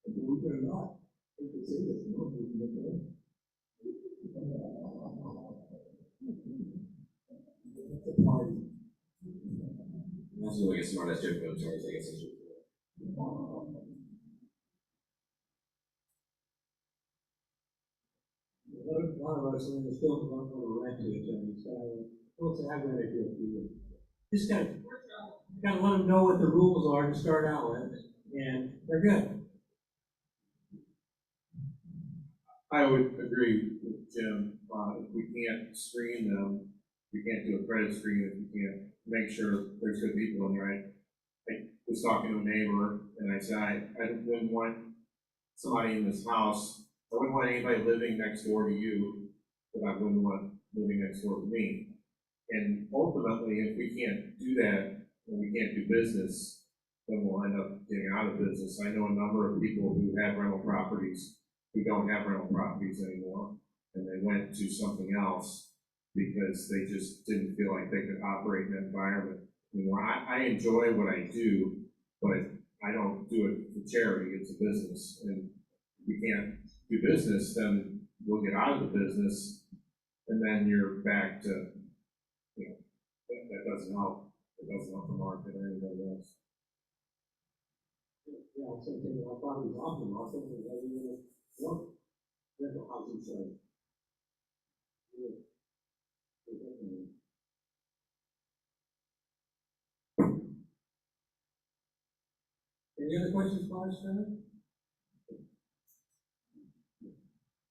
And believe it or not, if it's in this room, we can look at it. This is like a smart ass joke about attorneys, I guess I should. A lot of us in this field don't want to rent to attorneys, so folks that have rented to a few. Just gotta let them know what the rules are to start out with, and they're good. I would agree with Jim, if we can't screen them, we can't do a credit screen, if we can't make sure there's good people in there. I was talking to a neighbor, and I said, I wouldn't want somebody in this house, I wouldn't want anybody living next door to you, but I wouldn't want living next door to me. And ultimately, if we can't do that, and we can't do business, then we'll end up getting out of business. I know a number of people who have rental properties who don't have rental properties anymore, and they went to something else because they just didn't feel like they could operate in that environment anymore. I enjoy what I do, but I don't do it for charity, it's a business. And if we can't do business, then we'll get out of the business, and then you're back to, you know, that doesn't help. It doesn't help the market or anybody else. Yeah, so taking our properties off the market, and having it work, rental housing side. Any other questions for us, Shannon?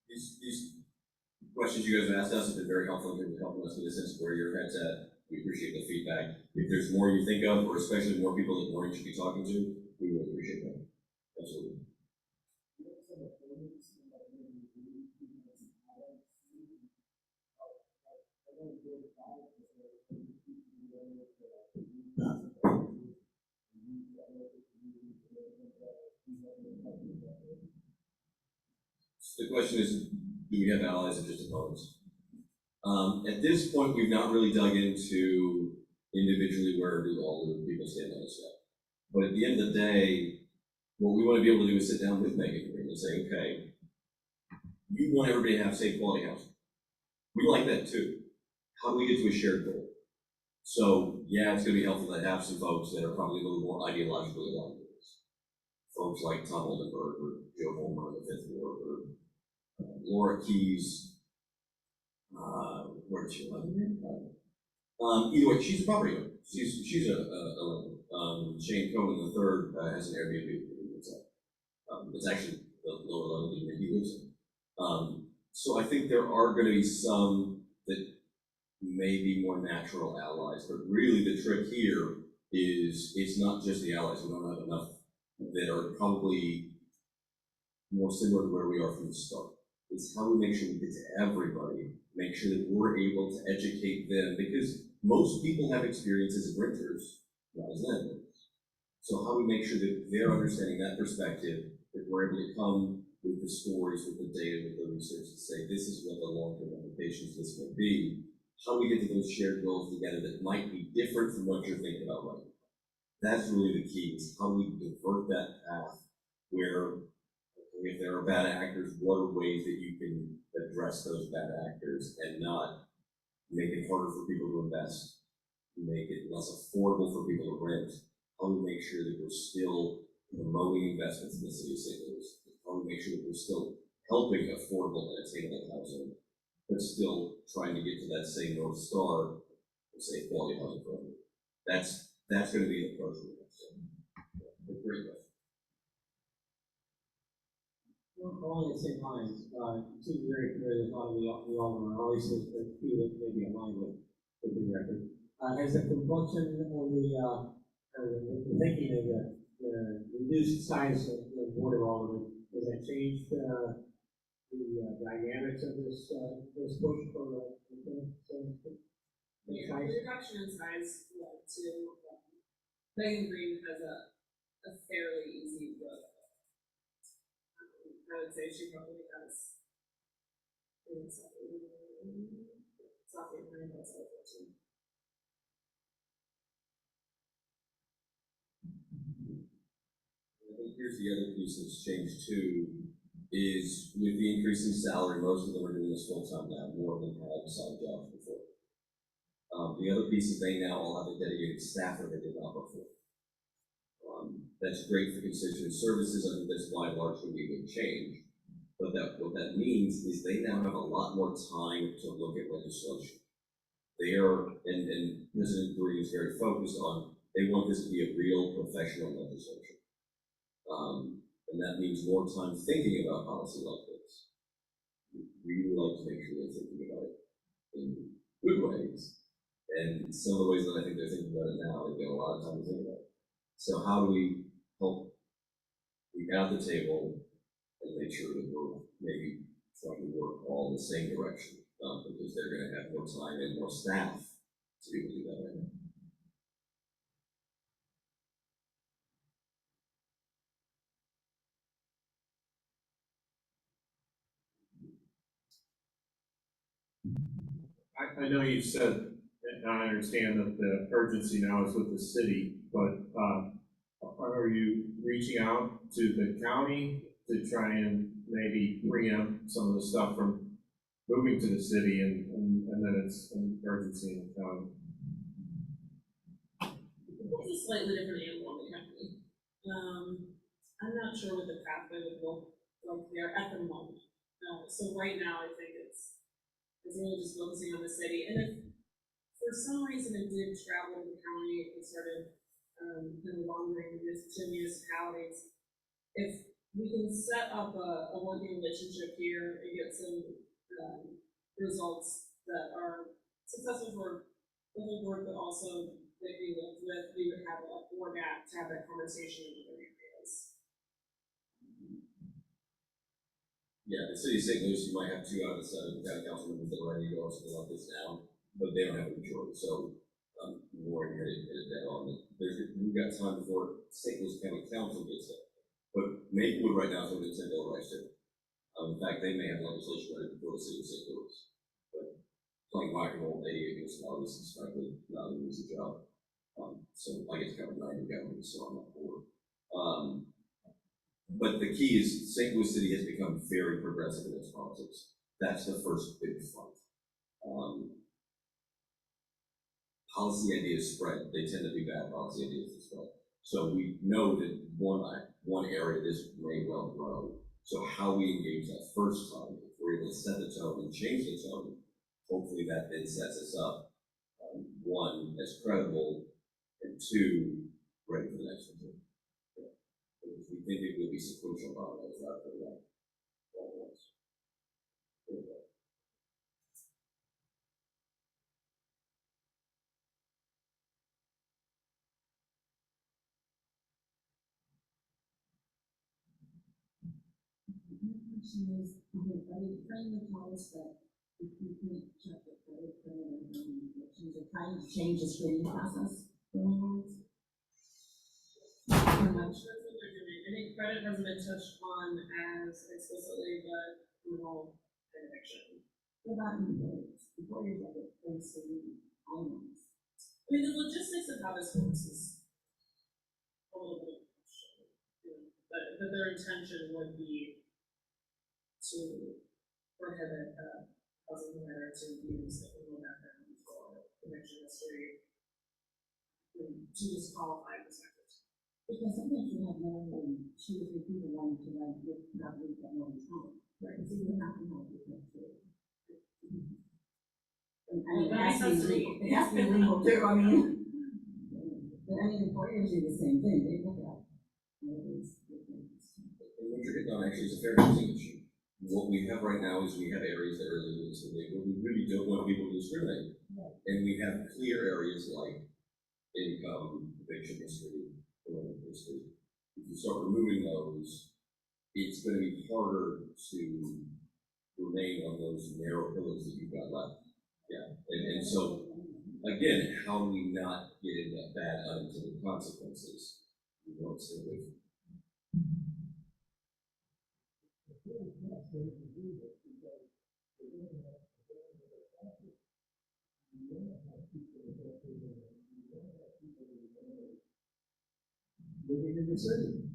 These questions you guys have asked us have been very helpful in terms of helping us get a sense of where your head's at. We appreciate the feedback. If there's more you think of, or especially more people that Maureen should be talking to, we really appreciate that. Absolutely. So the question is, do we have allies or just opponents? At this point, we've not really dug into individually where do all the people stand on this stuff. But at the end of the day, what we want to be able to do is sit down with Megan and say, okay, you want everybody to have safe quality housing. We like that too. How do we get to a shared goal? So yeah, it's going to be helpful to have some folks that are probably a little more ideologically aligned with us. Folks like Tom Oldenburg or Joe Homer on the Fifth Ward or Laura Keys. Where does she live? Either way, she's a property owner. She's a lender. Shane Cohen III has an Airbnb. It's actually the lower level that he lives in. So I think there are going to be some that may be more natural allies, but really the trick here is it's not just the allies. We don't have enough that are probably more similar to where we are from the start. It's how we make sure we get to everybody, make sure that we're able to educate them, because most people have experiences as renters, not as landlords. So how we make sure that they're understanding that perspective, that we're able to come with the stories, with the data, with the research to say, this is what the long-term implications of this will be. How we get to those shared goals together that might be different from what you're thinking about right now. That's really the key, is how we divert that path where if there are bad actors, what are ways that you can address those bad actors and not make it harder for people to invest, make it less affordable for people to rent? How do we make sure that we're still promoting investments in the city of St. Louis? How do we make sure that we're still helping affordable and attainable housing, but still trying to get to that same North Star of safe quality housing for everyone? That's going to be the approach we're going to take. Great question. Along the same lines, it seems very clear that a lot of the aldermen, or at least a few that may be aligned with the record, has the compulsion of the thinking of the reduced size of the board of aldermen, has that changed the dynamics of this push for the reduction in size led to Megan Green has a fairly easy road. I would say she probably has something behind us over too. I think here's the other piece that's changed too, is with the increase in salary, most of them are doing this full time now, more than had side jobs before. The other piece is they now all have a dedicated staffer they did not before. That's great for constituent services. I think that's by and large going to be a good change. But what that means is they now have a lot more time to look at legislation. They are, and President Green is very focused on, they want this to be a real professional legislation. And that means more time thinking about policy like this. We would like to make sure they're thinking about it in good ways. And some of the ways that I think they're thinking about it now, they've got a lot of time to think about it. So how do we help we at the table and make sure that we're maybe trying to work all in the same direction, because they're going to have more time and more staff to be able to do that right now. I know you said, and I understand that the urgency now is with the city, but are you reaching out to the county to try and maybe preempt some of the stuff from moving to the city and then it's an urgency in the county? It's a slightly different animal in the county. I'm not sure what the pathway would look like there at the moment. So right now, I think it's really just focusing on the city. And if for some reason it did travel to the county and started kind of wandering to municipalities, if we can set up a working relationship here and get some results that are successful for the whole board, but also that we lived with, we would have a board act to have that conversation in other areas. Yeah, the city of St. Louis, you might have 2 out of the 7 county council members that are ready to go to lock this down, but they don't have a majority. So Warren hit it dead on. We've got time before St. Louis County Council gets it. But Maplewood right now is going to STLREIA too. In fact, they may have legislation ready before the city of St. Louis. But playing whack-a-mole 88 municipalities is frankly not an easy job. So I get to cover 90 governments, so I'm not bored. But the key is St. Louis City has become very progressive in its politics. That's the first big fight. Policy ideas spread. They tend to be bad policy ideas that spread. So we know that one area this may well grow. So how we engage that first time, if we're able to set the tone and change the tone, hopefully that then sets us up, 1, as credible, and 2, ready for the next one. Because we think it will be sequential about those rather than that all at once. Question is, are you trying to tell us that if you can't check the credit conditions, are trying to change the screening process for landlords? I'm not sure what they're doing. I think credit hasn't been touched on as explicitly, but criminal eviction. What about employers? Employers have a place to leave items. I mean, the logistics of how this works is a little bit of a question. But their intention would be to prohibit housing provider to use the criminal background for eviction history to disqualify perspectives. Because sometimes you have more than 2 or 3 people wanting to rent your property at one time. Right, so you have to have it too. I mean, it has to be legal. It has to be legal too, I mean. But I mean, employers do the same thing, they look at all these things. And what you're hitting on actually is a fair housing issue. What we have right now is we have areas that are illegal discriminate, but we really don't want people to discriminate. Right. And we have clear areas like income, eviction history, criminal history. If you start removing those, it's going to be harder to remain on those narrow pillars that you've got left. Yeah, and so, again, how do we not get into bad unintended consequences? We want to stay away from. Living in the city.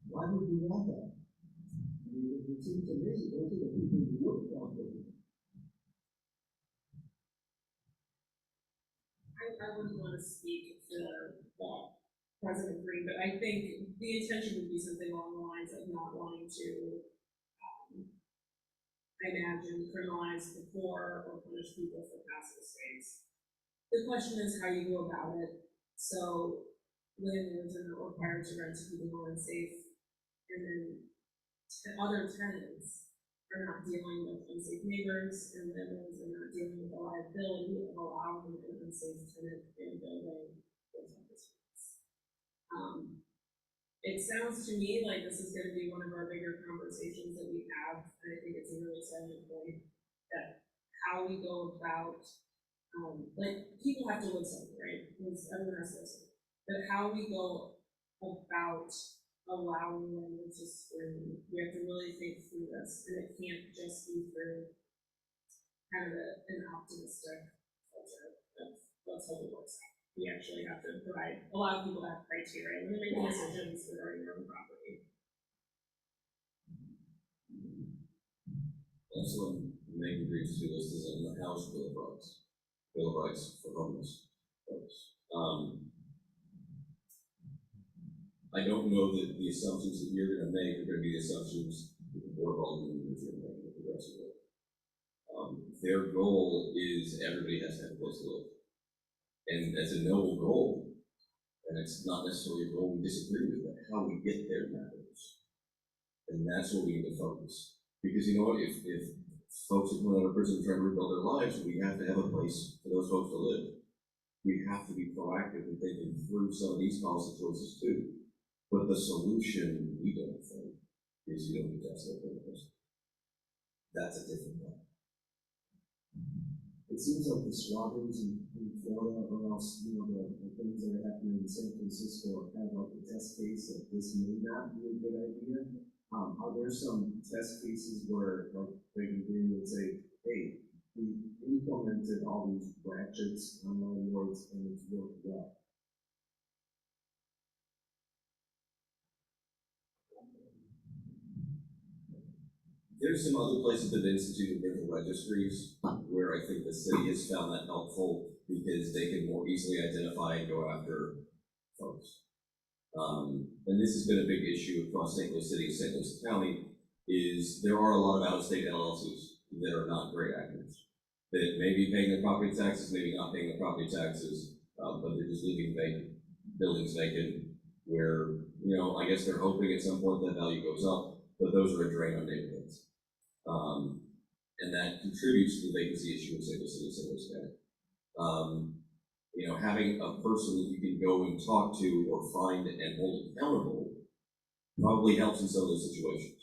Why would you want that? I mean, it seems to me, those are the people you would want living. I wouldn't want to speak for President Green, but I think the intention would be something along the lines of not wanting to, I imagine, criminalize the poor or punish people for past mistakes. The question is how you go about it. So landlords are not required to rent to people who are unsafe, and then other tenants are not dealing with unsafe neighbors, and landlords are not dealing with the liability of allowing an unsafe tenant in a building with tenants. It sounds to me like this is gonna be one of our bigger conversations that we have, and I think it's a really salient point, that how we go about, like, people have to live somewhere, right? Because everyone has to live somewhere. But how we go about allowing them to screen, we have to really think through this, and it can't just be through kind of an optimistic culture of let's hope it works out. We actually have to provide, a lot of people have criteria when they're making decisions regarding their own property. Also, Megan agrees to this is in the House Bill of Rights. Bill of Rights for homeless folks. I don't know that the assumptions that you're going to make are going to be the assumptions that the Board of Aldermen is going to make with the rest of it. Their goal is everybody has to have a place to live. And that's a noble goal. And it's not necessarily a goal we disagree with, but how we get there matters. And that's what we need to focus. Because you know what, if folks are coming out of prison trying to rebuild their lives, we have to have a place for those folks to live. We have to be proactive in thinking through some of these policy choices too. But the solution, we don't think, is you don't need to ask that person. That's a different one. It seems like the squatters in Florida, or else, you know, the things that are happening in San Francisco are kind of like the test case that this may not be a good idea. Are there some test cases where, like, Megan Green would say, hey, we implemented all these ratchets on landlords and it's worked well? There's some other places that have instituted rental registries where I think the city has found that helpful because they can more easily identify and go after folks. And this has been a big issue across St. Louis City and St. Louis County, is there are a lot of out-of-state LLCs that are not great actors. That may be paying their property taxes, maybe not paying their property taxes, but they're just leaving buildings vacant where, you know, I guess they're hoping at some point that value goes up, but those are a drain on neighborhoods. And that contributes to the vacancy issue in St. Louis City and St. Louis County. You know, having a person that you can go and talk to or find and hold accountable probably helps in some of those situations.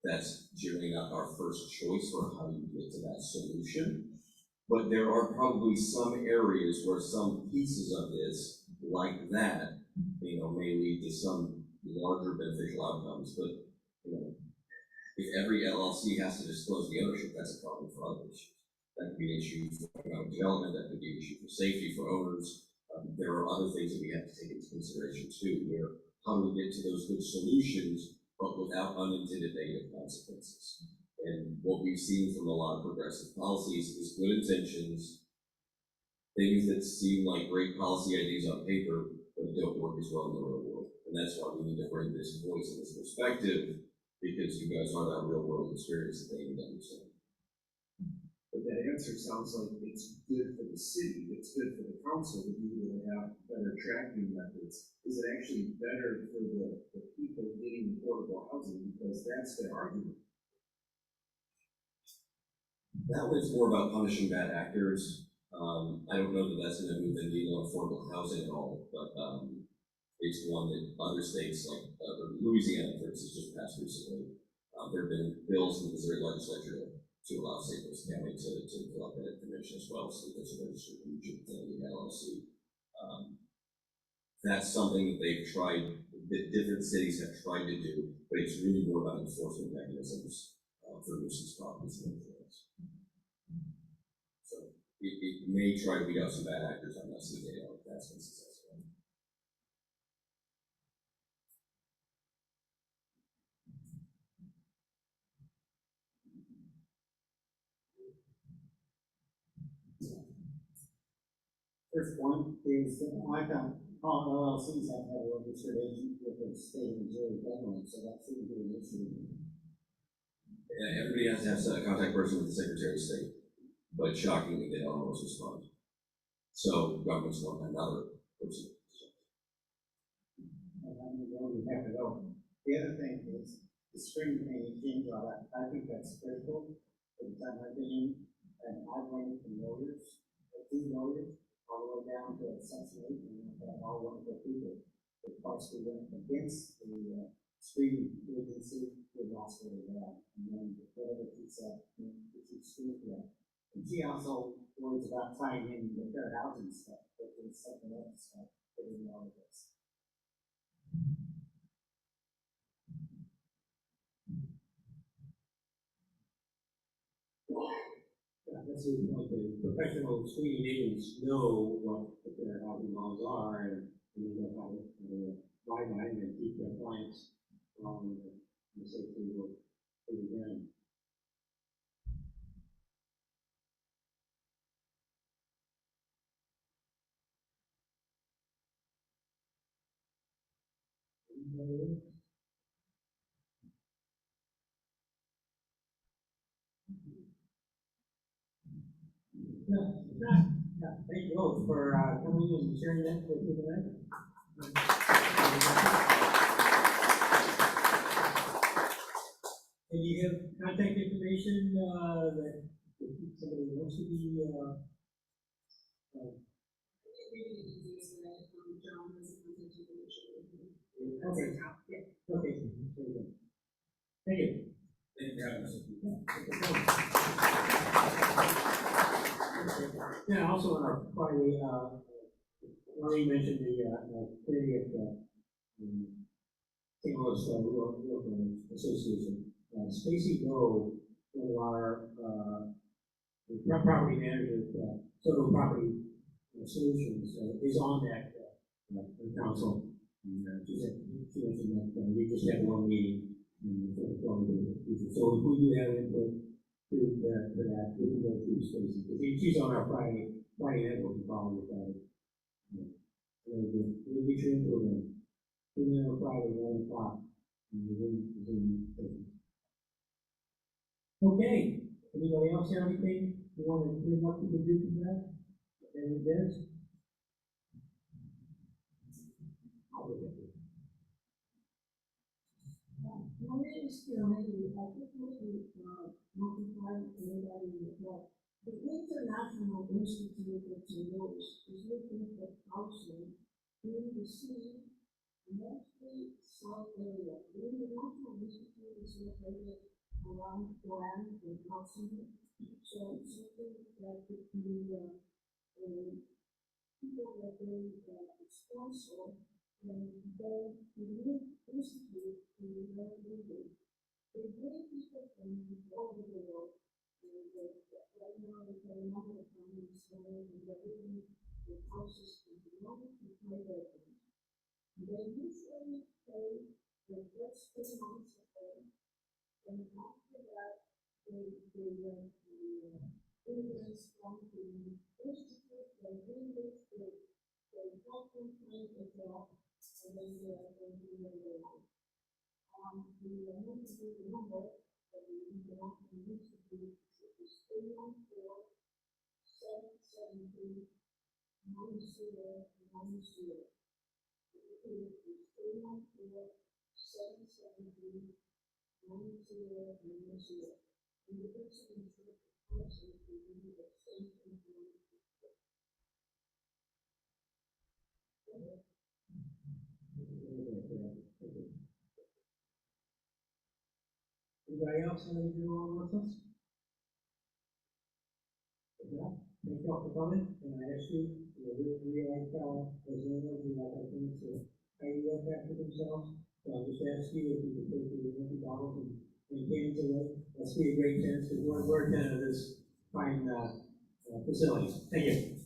That's generally not our first choice for how you get to that solution, but there are probably some areas where some pieces of this, like that, you know, may lead to some larger beneficial outcomes. But, you know, if every LLC has to disclose the ownership, that's a problem for other issues. That could be an issue for economic development, that could be an issue for safety for owners. There are other things that we have to take into consideration too, where how do we get to those good solutions, but without unintended negative consequences. And what we've seen from a lot of progressive policies is good intentions, things that seem like great policy ideas on paper, but don't work as well in the real world. And that's why we need to bring this voice and this perspective, because you guys are that real world experience that they need to understand. But that answer sounds like it's good for the city, it's good for the council to be able to have better tracking methods. Is it actually better for the people getting affordable housing, because that's their argument? That one's more about punishing bad actors. I don't know that that's going to move the needle on affordable housing at all, but it's one that other states like Louisiana, for instance, just passed recently. There have been bills in the Missouri legislature to allow St. Louis County to collect that information as well, so there's a registered agent in the LLC. That's something that they've tried, that different cities have tried to do, but it's really more about enforcement mechanisms for nuisance properties and anything else. So it may try to weed out some bad actors. I'm not seeing any like that's been successful. First point is that all LLCs have to have a registered agent with the state of Missouri government, so that shouldn't be an issue. Everybody has to have a contact person with the Secretary of State, but shockingly, they don't always respond. So governments want another person. You have to go. The other thing is the string change audit. I think that's critical. For the time I've been in, and I've learned from lawyers, two lawyers, all the way down to Section 8, and they have all wonderful people. The parts we went against the screening agency, we lost really bad. And then whatever she said, she screwed that. And she also worries about tying in the fair housing stuff, but there's something else that in all of this. Yeah, that's the point, the professional screening agents know what the fair housing laws are, and they know how to abide by them and keep their clients on the safety of the ground. Anybody else? No, it's not. Yeah, thank you both for coming and sharing that with me tonight. And you have contact information that if somebody wants to be okay. Yeah. Okay. Very good. Thank you. Thank you for having us. Yeah, also in our Friday, Maureen mentioned the committee at St. Louis Realtor Association. Stacy Doe, one of our property managers, Soto Property Solutions, is on that council. And she mentioned that you just had one meeting. So if we do have input to that, we can go through Stacy. She's on our Friday network and following Friday. Very good. We'll get your input in. Tune in on Friday, 1 o'clock. Okay. Anybody else have anything you want to bring up to the group of that? Any bids? I'll look at it. My name is Karen. I just want to notify anybody that the International Institute of Technology is looking for housing in the city, mostly South area. The International Institute is located around land and housing, so it's something that could be people that they sponsor. And then the institute is very legal. They bring people from all over the world. And right now, we have a number of families going and they're living in houses in the moment to pay their rent. They usually pay the first 3 months of rent, and after that, they immigrants come to the institute, they relook, they help them find a job. And then they are going to do their life. The number that we International Institute is 314-773-9090. It is 314-773-9090. And the person is the person who will be extension. Anybody else have anything wrong with us? Yeah, thank you all for coming, and I ask you, we like as owners, we like our tenants to pay well after themselves. So I'll just ask you if you could take your $50 and cans away. That's be a great chance, because we're a tenant of this fine facility. Thank you.